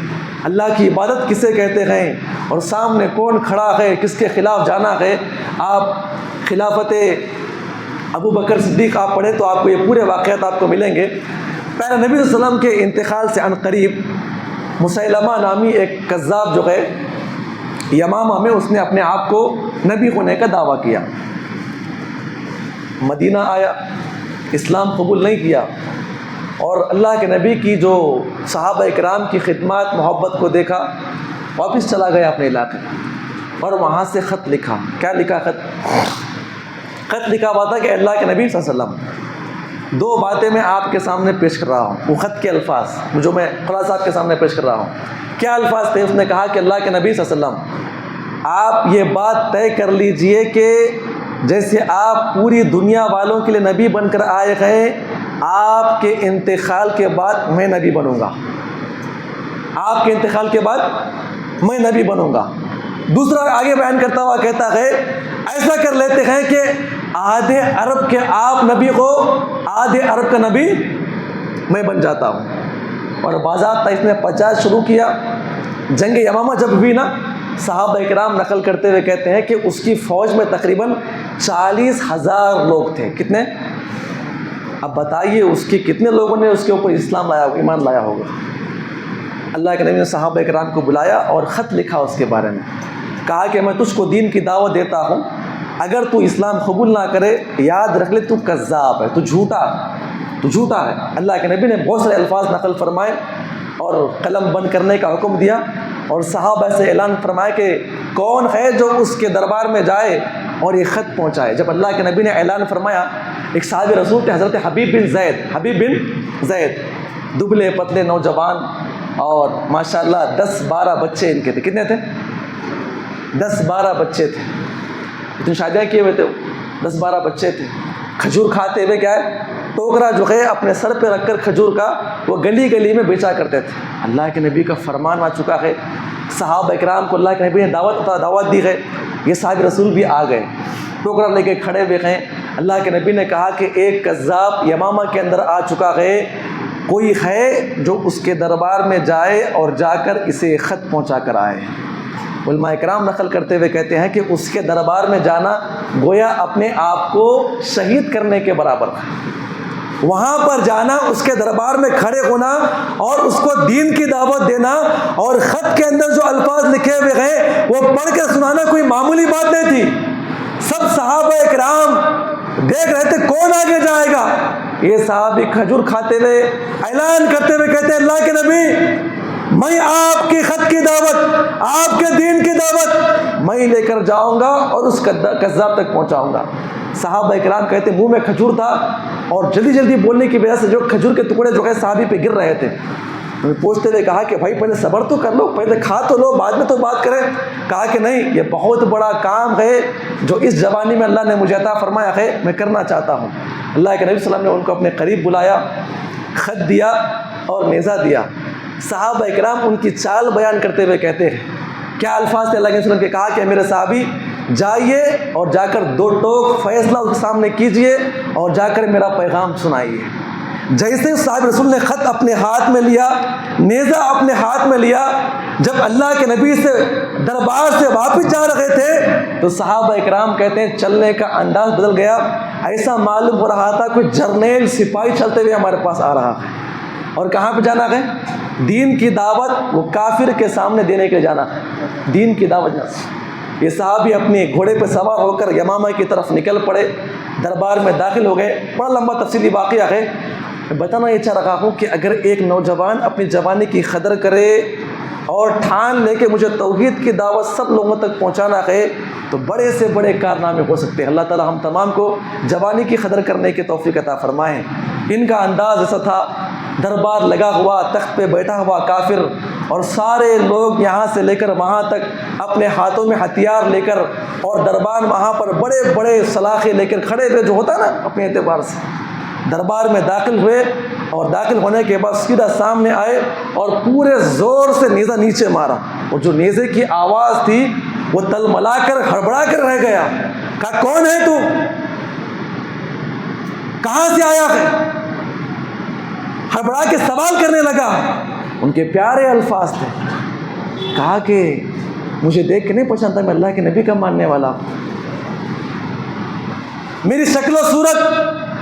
اللہ کی عبادت کسے کہتے ہیں، اور سامنے کون کھڑا ہے، کس کے خلاف جانا ہے۔ آپ خلافت ابو بکر صدیق آپ پڑھیں تو آپ کو یہ پورے واقعات آپ کو ملیں گے۔ پہلے نبی صلی اللہ علیہ وسلم کے انتقال سے عن قریب مسیلمہ نامی ایک کذاب جو ہے یمامہ میں، اس نے اپنے آپ کو نبی ہونے کا دعویٰ کیا، مدینہ آیا، اسلام قبول نہیں کیا، اور اللہ کے نبی کی جو صحابہ اکرام کی خدمات محبت کو دیکھا، واپس چلا گیا اپنے علاقے اور وہاں سے خط لکھا۔ کیا لکھا؟ خط لکھا ہوا تھا کہ اللہ کے نبی صلی اللہ علیہ وسلم، دو باتیں میں آپ کے سامنے پیش کر رہا ہوں۔ وہ خط کے الفاظ جو میں خلاصہ آپ کے سامنے پیش کر رہا ہوں، کیا الفاظ تھے؟ اس نے کہا کہ اللہ کے نبی صلی اللہ علیہ وسلم، آپ یہ بات طے کر لیجئے کہ جیسے آپ پوری دنیا والوں کے لیے نبی بن کر آئے ہیں، آپ کے انتقال کے بعد میں نبی بنوں گا، آپ کے انتقال کے بعد میں نبی بنوں گا۔ دوسرا آگے بیان کرتا ہوا کہتا ہے، ایسا کر لیتے ہیں کہ آدھے عرب کے آپ نبی ہو، آدھے عرب کا نبی میں بن جاتا ہوں۔ اور باضابطہ اس نے 50 شروع کیا۔ جنگ یمامہ جب ہوئی نا، صحابہ اکرام نقل کرتے ہوئے کہتے ہیں کہ اس کی فوج میں تقریباً 40,000 لوگ تھے۔ کتنے؟ اب بتائیے اس کی کتنے لوگوں نے اس کے اوپر اسلام لایا، ایمان لایا ہوگا۔ اللہ کے نبی نے صحابہ اکرام کو بلایا اور خط لکھا اس کے بارے میں، کہا کہ میں تجھ کو دین کی دعوت دیتا ہوں، اگر تو اسلام قبول نہ کرے یاد رکھ لے تو کذاب ہے، تو جھوٹا ہے۔ اللہ کے نبی نے بہت سارے الفاظ نقل فرمائے اور قلم بند کرنے کا حکم دیا، اور صحابہ سے اعلان فرمایا کہ کون ہے جو اس کے دربار میں جائے اور یہ خط پہنچائے۔ جب اللہ کے نبی نے اعلان فرمایا، ایک صحابی رسول تھے حضرت حبیب بن زید، دبلے پتلے نوجوان، اور ماشاءاللہ 10-12 بچے ان کے تھے۔ کتنے تھے؟ 10-12 بچے تھے، اتنی شادیاں کیے ہوئے تھے، 10-12 بچے تھے۔ کھجور کھاتے ہوئے کیا ہے، ٹوکرا جو ہے اپنے سر پہ رکھ کر کھجور کا وہ گلی گلی میں بیچا کرتے تھے۔ اللہ کے نبی کا فرمان آ چکا ہے، صحابہ اکرام کو اللہ کے نبی نے دعوت دی ہے، یہ صحابی رسول بھی آ گئے، ٹوکرا لے کے کھڑے ہوئے ہیں۔ اللہ کے نبی نے کہا کہ ایک کذاب یمامہ کے اندر آ چکا ہے، کوئی ہے جو اس کے دربار میں جائے اور جا کر اسے خط پہنچا کر آئے۔ علماء اکرام نقل کرتے ہوئے کہتے ہیں کہ اس کے دربار میں جانا گویا اپنے آپ کو شہید کرنے کے برابر ہے۔ وہاں پر جانا، اس کے دربار میں کھڑے ہونا اور اس کو دین کی دعوت دینا، اور خط کے اندر جو الفاظ لکھے ہوئے ہیں وہ پڑھ کے سنانا کوئی معمولی بات نہیں تھی۔ سب صحابہ اکرام دیکھ رہے تھے کون آگے جائے گا۔ یہ صحابی کھجور کھاتے ہوئے اعلان کرتے ہوئے کہتے ہیں، اللہ کے نبی، میں آپ کی خط کی دعوت، آپ کے دین کی دعوت میں لے کر جاؤں گا اور اس کذاب تک پہنچاؤں گا۔ صحابہ اکرام کہتے ہیں منہ میں کھجور تھا اور جلدی جلدی بولنے کی وجہ سے جو کھجور کے ٹکڑے جو ہے صحابی پہ گر رہے تھے۔ پوچھتے ہوئے کہا کہ بھائی پہلے صبر تو کر لو، پہلے کھا تو لو، بعد میں تو بات کریں۔ کہا کہ نہیں، یہ بہت بڑا کام ہے جو اس جوانی میں اللہ نے مجھے عطا فرمایا ہے، میں کرنا چاہتا ہوں۔ اللہ کے نبی صلی اللہ علیہ وسلم نے ان کو اپنے قریب بلایا، خط دیا اور نیزہ دیا۔ صحابہ اکرام ان کی چال بیان کرتے ہوئے کہتے ہیں، کیا الفاظ تھے اللہ کے وسلم کے؟ کہا کہ میرے صحابی جائیے اور جا کر 2 ٹوک فیصلہ اس کے سامنے کیجئے اور جا کر میرا پیغام سنائیے۔ جیسے صاحب رسول نے خط اپنے ہاتھ میں لیا، نیزہ اپنے ہاتھ میں لیا، جب اللہ کے نبی سے دربار سے واپس جا رہے تھے تو صحابہ اکرام کہتے ہیں چلنے کا انداز بدل گیا، ایسا معلوم ہو رہا تھا کوئی جرنیل سپاہی چلتے ہوئے ہمارے پاس آ رہا ہے۔ اور کہاں پہ جانا ہے؟ دین کی دعوت وہ کافر کے سامنے دینے کے لیے جانا ہے، دین کی دعوت جانا۔ یہ صحابی اپنے گھوڑے پہ سوار ہو کر یمامہ کی طرف نکل پڑے، دربار میں داخل ہو گئے۔ بڑا لمبا تفصیلی واقعہ ہے، بتانا یہ چاہ رہا ہوں کہ اگر ایک نوجوان اپنی جوانی کی قدر کرے اور ٹھان لے کے مجھے توحید کی دعوت سب لوگوں تک پہنچانا ہے تو بڑے سے بڑے کارنامے ہو سکتے ہیں۔ اللہ تعالی ہم تمام کو جوانی کی قدر کرنے کی توفیق عطا فرمائیں۔ ان کا انداز ایسا تھا، دربار لگا ہوا، تخت پہ بیٹھا ہوا کافر، اور سارے لوگ یہاں سے لے کر وہاں تک اپنے ہاتھوں میں ہتھیار لے کر، اور دربار وہاں پر بڑے بڑے سلاخیں لے کر کھڑے ہوئے، جو ہوتا ہے نا اپنے اعتبار سے، دربار میں داخل ہوئے، اور داخل ہونے کے بعد سیدھا سامنے آئے اور پورے زور سے نیزہ نیچے مارا۔ اور جو نیزے کی آواز تھی وہ تلملا کر ہڑبڑا کر رہ گیا. کہا کون ہے تو, کہاں سے آیا ہے؟ ہڑبڑا کے سوال کرنے لگا. ان کے پیارے الفاظ تھے. کہا کہ مجھے دیکھ کے نہیں پہچانتا میں اللہ کے نبی کا ماننے والا ہوں. میری شکل و صورت,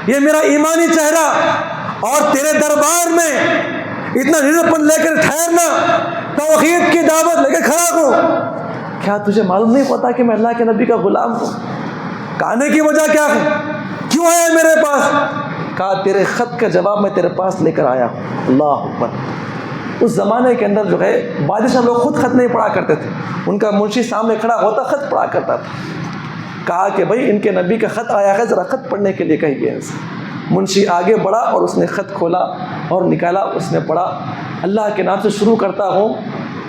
یہ میرا ایمانی چہرہ, اور تیرے دربار میں اتنا نرپن لے کر ٹھہرنا, توحید کی دعوت لے کے کھڑا ہوں. کیا تجھے معلوم نہیں پتا کہ میں اللہ کے نبی کا غلام ہوں؟ کہنے کی وجہ کیا ہے, کیوں آیا میرے پاس؟ کہا تیرے خط کا جواب میں تیرے پاس لے کر آیا ہوں. اللہ اکبر. اس زمانے کے اندر جو ہے بادشاہ لوگ خود خط نہیں پڑھا کرتے تھے, ان کا منشی سامنے کھڑا ہوتا خط پڑھا کرتا تھا. کہا کہ بھائی ان کے نبی کا خط آیا ہے, ذرا خط پڑھنے کے لیے کہیے ان سے. منشی آگے بڑھا اور اس نے خط کھولا اور نکالا, اس نے پڑھا. اللہ کے نام سے شروع کرتا ہوں,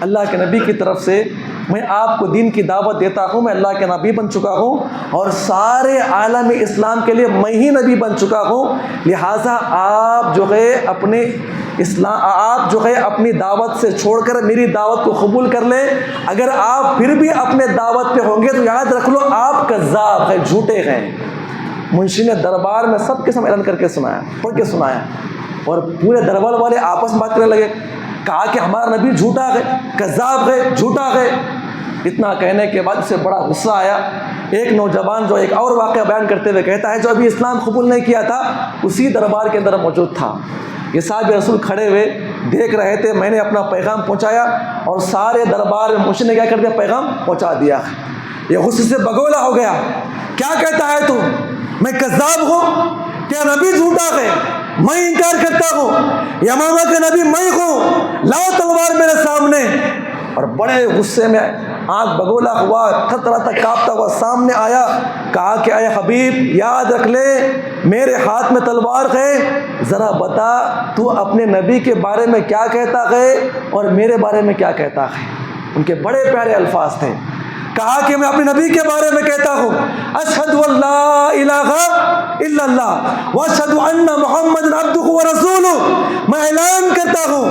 اللہ کے نبی کی طرف سے میں آپ کو دین کی دعوت دیتا ہوں, میں اللہ کے نبی بن چکا ہوں اور سارے عالم اسلام کے لیے میں ہی نبی بن چکا ہوں, لہٰذا آپ جو ہے اپنی دعوت سے چھوڑ کر میری دعوت کو قبول کر لیں. اگر آپ پھر بھی اپنے دعوت پہ ہوں گے تو یاد رکھ لو آپ کذاب ہیں, جھوٹے ہیں. منشی نے دربار میں سب کے سامنے اعلان کر کے سنایا, پڑھ کے سنایا, اور پورے دربار والے آپس میں بات کرنے لگے. کہا کہ ہمارا نبی جھوٹا ہے, کذاب ہے, جھوٹا ہے. اتنا کہنے کے بعد اسے بڑا غصہ آیا. ایک نوجوان جو ایک اور واقعہ بیان کرتے ہوئے کہتا ہے, جو ابھی اسلام قبول نہیں کیا تھا اسی دربار کے اندر موجود تھا. یہ صاحب رسول کھڑے ہوئے دیکھ رہے تھے, میں نے اپنا پیغام پہنچایا اور سارے دربار میں مجھ نے کیا کر دیا, پیغام پہنچا دیا. یہ غصے سے بگولا ہو گیا. کیا کہتا ہے تو, میں کذاب ہوں, کیا نبی جھوٹا ہے, میں انکار کرتا ہوں, یمامہ کا نبی میں ہوں, لاؤ تلوار میرے سامنے. اور بڑے غصے میں آنکھ بگولا ہوا, تھرا تھا کانپتا ہوا سامنے آیا. کہا کہ اے حبیب یاد رکھ لے میرے ہاتھ میں تلوار ہے, ذرا بتا تو اپنے نبی کے بارے میں کیا کہتا ہے اور میرے بارے میں کیا کہتا ہے. ان کے بڑے پیارے الفاظ تھے. کہا کہ میں اپنے نبی کے بارے میں کہتا ہوں اشہد ان لا الہ الا اللہ واشہد ان محمد عبدہ ورسولہ, میں اعلان کرتا ہوں.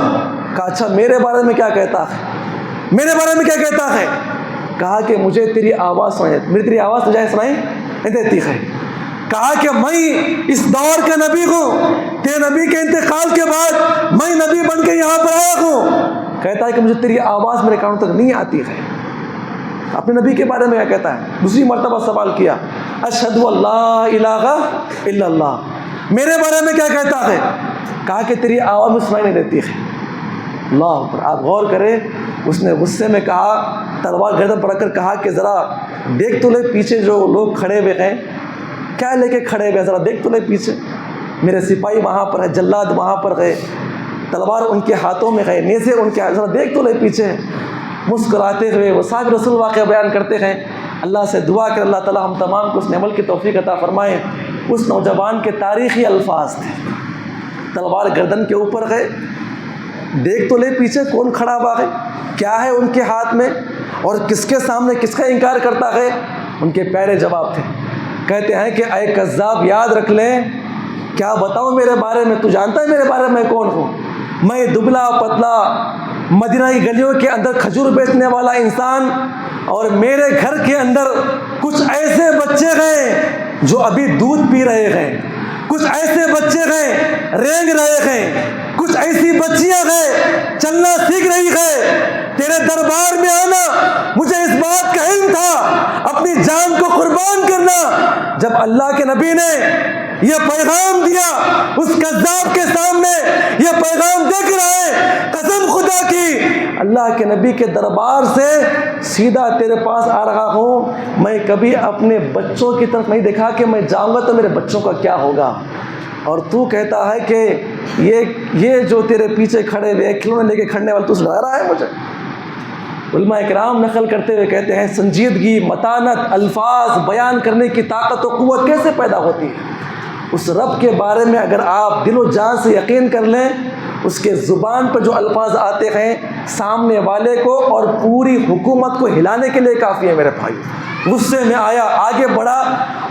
کہا اچھا میرے بارے میں کیا کہتا ہے, میرے بارے میں کیا کہتا ہے؟ کہا کہ مجھے تیری آواز سنائی, میری تیری آواز تجھے سنائی نہیں دیتی ہے. کہا کہ میں اس دور کا نبی ہوں, تیرے نبی کے انتقال کے بعد میں نبی بن کے یہاں پر آیا ہوں. کہتا ہے کہ مجھے تیری آواز میرے کانوں تک نہیں آتی ہے. اپنے نبی کے بارے میں کیا کہتا ہے؟ دوسری مرتبہ سوال کیا, اشہد ان لا الہ الا اللہ, میرے بارے میں کیا کہتا ہے؟ کہا کہ تیری آواز مجھے سنائی نہیں دیتی ہے. اللہ اکبر. آپ غور کریں, اس نے غصے میں کہا, تلوار گردن پر رکھ کر کہا کہ ذرا دیکھ تو لے پیچھے جو لوگ کھڑے ہوئے ہیں, کیا لے کے کھڑے ہوئے, ذرا دیکھ تو لے پیچھے. میرے سپاہی وہاں پر ہے, جلاد وہاں پر ہے, تلوار ان کے ہاتھوں میں ہے, نیزے ان کے, ذرا دیکھ تو لے پیچھے. مسکراتے ہوئے وہ صاحب رسول واقعہ بیان کرتے ہیں. اللہ سے دعا کر اللہ تعالیٰ ہم تمام کو اس نے عمل کی توفیق عطا فرمائے. اس نوجوان کے تاریخی الفاظ تھے, تلوار گردن کے اوپر ہے, دیکھ تو لے پیچھے کون کھڑا ہوا ہے, کیا ہے ان کے ہاتھ میں, اور کس کے سامنے کس کا انکار کرتا ہے. ان کے پیارے جواب تھے. کہتے ہیں کہ اے کذاب یاد رکھ لیں, کیا بتاؤں میرے بارے میں, تو جانتا ہے میرے بارے میں کون ہوں. میں دبلا پتلا مدینہ کی گلیوں کے اندر کھجور بیچنے والا انسان, اور میرے گھر کے اندر کچھ ایسے بچے ہیں جو ابھی دودھ پی رہے ہیں, کچھ ایسے بچے ہیں رینگ رہے ہیں, کچھ ایسی بچیاں ہیں چلنا سیکھ رہی ہے. تیرے دربار میں آنا مجھے اس بات کا علم تھا, اپنی جان کو قربان کرنا. جب اللہ کے نبی نے یہ پیغام دیا, اس کذاب کے سامنے یہ پیغام دیکھ رہا ہے, قسم خدا کی اللہ کے نبی کے دربار سے سیدھا تیرے پاس آ رہا ہوں. میں کبھی اپنے بچوں کی طرف نہیں دیکھا کہ میں جاؤں گا تو میرے بچوں کا کیا ہوگا, اور تو کہتا ہے کہ یہ جو تیرے پیچھے کھڑے ہوئے کھلونے لے کے کھڑنے والے, تو ڈرا رہا ہے مجھے. علماء اکرام نقل کرتے ہوئے کہتے ہیں سنجیدگی, متانت, الفاظ بیان کرنے کی طاقت و قوت کیسے پیدا ہوتی ہے؟ اس رب کے بارے میں اگر آپ دل و جان سے یقین کر لیں, اس کے زبان پر جو الفاظ آتے ہیں سامنے والے کو اور پوری حکومت کو ہلانے کے لیے کافی ہے. میرے بھائی غصے میں آیا, آگے بڑھا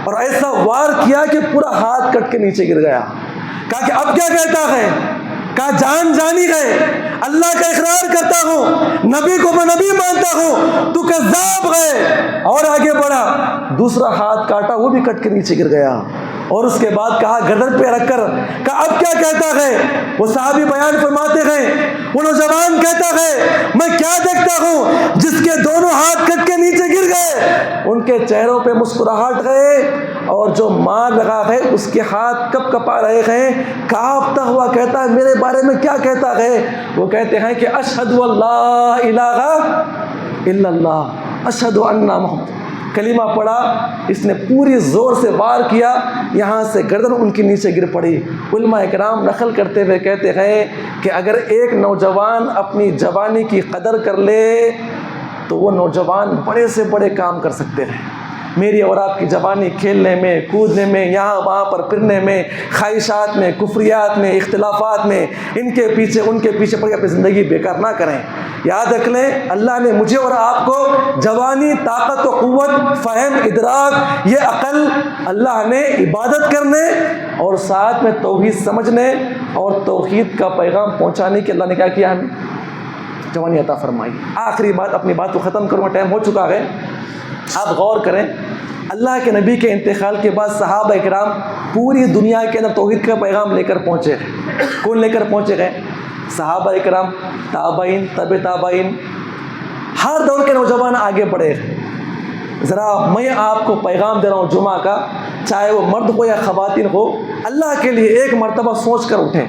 اور ایسا وار کیا کہ پورا ہاتھ کٹ کے نیچے گر گیا. کہا کہ اب کیا کہتا ہے, کہا جان جانی گئے، اللہ کا اقرار کرتا ہوں، نبی کو میں نبی مانتا ہوں، تو کذاب گئے، اور آگے بڑھا، دوسرا ہاتھ کاٹا، وہ بھی کٹ کے نیچے گر گیا، اور اس کے بعد کہا گردن پہ رکھ کر کہا اب کیا کہتا ہے؟ وہ صحابی بیان فرماتے ہیں، وہ نوجوان کہتا ہے میں کیا دیکھتا ہوں، جس کے دونوں ہاتھ کٹ کے نیچے گر گئے ان کے چہروں پہ مسکراہٹ گئے، اور جو مار لگا ہے اس کے ہاتھ کپ کپا رہے ہیں، کانپتا ہوا کہتا ہے میرے بارے میں کیا کہتا ہے؟ وہ کہتے ہیں کہ اشہد اللہ الہ الا اللہ، اشہد ان محمد، کلمہ پڑھا، اس نے پوری زور سے وار کیا، یہاں سے گردن ان کی نیچے گر پڑی۔ علماء کرام نقل کرتے ہوئے کہتے ہیں کہ اگر ایک نوجوان اپنی جوانی کی قدر کر لے تو وہ نوجوان بڑے سے بڑے کام کر سکتے ہیں۔ میری اور آپ کی جوانی کھیلنے میں، کودنے میں، یہاں وہاں پر پھرنے میں، خواہشات میں، کفریات میں، اختلافات میں، ان کے پیچھے ان کے پیچھے پڑ کے اپنی زندگی بیکار نہ کریں۔ یاد رکھ لیں اللہ نے مجھے اور آپ کو جوانی، طاقت و قوت، فہم، ادراک، یہ عقل اللہ نے عبادت کرنے اور ساتھ میں توحید سمجھنے اور توحید کا پیغام پہنچانے کے اللہ نے کیا کیا؟ ہمیں جوانی عطا فرمائی۔ آخری بات، اپنی بات کو ختم کروں، ٹائم ہو چکا ہے، آپ غور کریں، اللہ کے نبی کے انتقال کے بعد صحابہ کرام پوری دنیا کے اندر توحید کا پیغام لے کر پہنچے۔ کون لے کر پہنچے گئے؟ صحابہ کرام، تابعین، تبع تابعین، ہر دور کے نوجوان آگے بڑھے۔ ذرا میں آپ کو پیغام دے رہا ہوں جمعہ کا، چاہے وہ مرد ہو یا خواتین ہو، اللہ کے لیے ایک مرتبہ سوچ کر اٹھیں،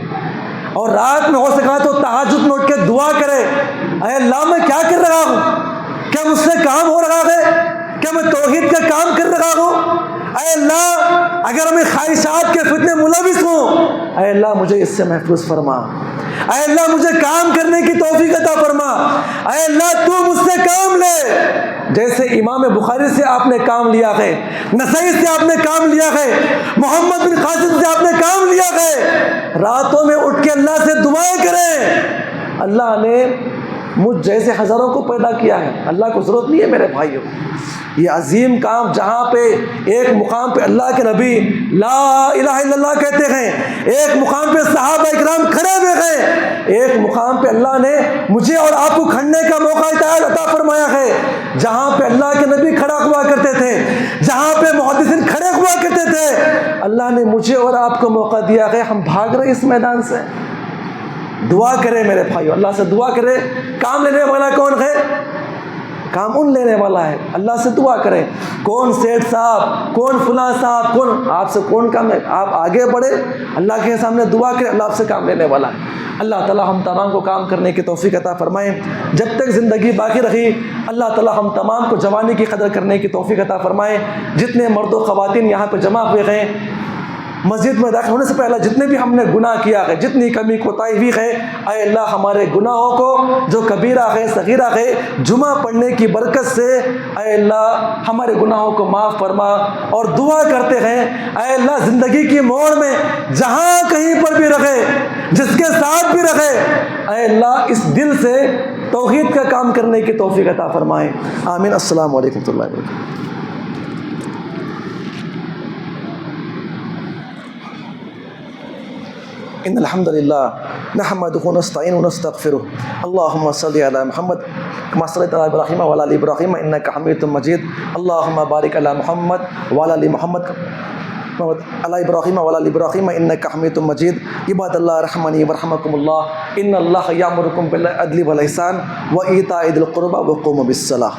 اور رات میں ہو سکا تو تہجد میں اٹھ کے دعا کریں، اے اللہ میں کیا کر رہا ہوں؟ کیا مجھ سے کام ہو رہا ہے؟ کیا میں توحید کا کام کر رہا ہوں؟ اے اللہ اگر میں خواہشات کے فتنے ملوث ہوں، اے اللہ مجھے اس سے محفوظ فرما، اے اللہ مجھے کام کرنے کی توفیق عطا فرما، اے اللہ تو مجھ سے کام لے۔ جیسے امام بخاری سے آپ نے کام لیا ہے، نسائی سے آپ نے کام لیا ہے، محمد بن قاسم سے آپ نے کام لیا ہے، راتوں میں اٹھ کے اللہ سے دعائیں کریں۔ اللہ نے مجھ جیسے ہزاروں کو پیدا کیا ہے، اللہ کو ضرورت نہیں ہے میرے بھائیوں۔ یہ عظیم کام جہاں پہ ایک مقام پہ اللہ کے نبی لا الہ الا اللہ کہتے ہیں، ایک مقام پہ صحابہ اکرام کھڑے ہوئے ہیں، ایک مقام پہ اللہ نے مجھے اور آپ کو کھڑنے کا موقع عطا فرمایا ہے، جہاں پہ اللہ کے نبی کھڑا ہوا کرتے تھے، جہاں پہ محدثین کھڑے ہوا کرتے تھے، اللہ نے مجھے اور آپ کو موقع دیا ہے، ہم بھاگ رہے اس میدان سے۔ دعا کرے میرے بھائیو، اللہ سے دعا کرے۔ کام لینے والا کون ہے؟ کام ان لینے والا ہے، اللہ سے دعا کریں۔ کون سیٹھ صاحب، کون فلاں صاحب، کون آپ سے کون کام ہے؟ آپ آگے بڑھے، اللہ کے سامنے دعا کریں، اللہ آپ سے کام لینے والا ہے۔ اللہ تعالی ہم تمام کو کام کرنے کی توفیق عطا فرمائیں۔ جب تک زندگی باقی رہی اللہ تعالی ہم تمام کو جوانی کی قدر کرنے کی توفیق عطا فرمائیں۔ جتنے مرد و خواتین یہاں پہ جمع ہوئے ہیں، مسجد میں داخل ہونے سے پہلے جتنے بھی ہم نے گناہ کیا ہے، جتنی کمی کوتاہی ہوئی ہے، اے اللہ ہمارے گناہوں کو جو کبیرہ ہے، صغیرہ ہے، جمعہ پڑھنے کی برکت سے اے اللہ ہمارے گناہوں کو معاف فرما۔ اور دعا کرتے ہیں اے اللہ زندگی کی موڑ میں جہاں کہیں پر بھی رہے، جس کے ساتھ بھی رہے، اے اللہ اس دل سے توحید کا کام کرنے کی توفیق عطا فرمائیں۔ آمین۔ السلام علیکم ورحمۃ اللہ وبرکاتہ۔ ان الحمد للہ نحمدہ ونستعینہ ونستغفرہ اللہم صلی علی محمد کما صلیت علی ابراہیم وعلی آل ابراہیم انک حمید مجید اللہم بارک علی محمد وعلی آل محمد علی ابراہیم وعلی آل ابراہیم انک حمید مجید۔ عباد اللہ رحمنی ورحمکم اللہ، ان اللہ یامرکم بالعدل والاحسان وایتاء ذی القربی وقوموا بالصلاۃ۔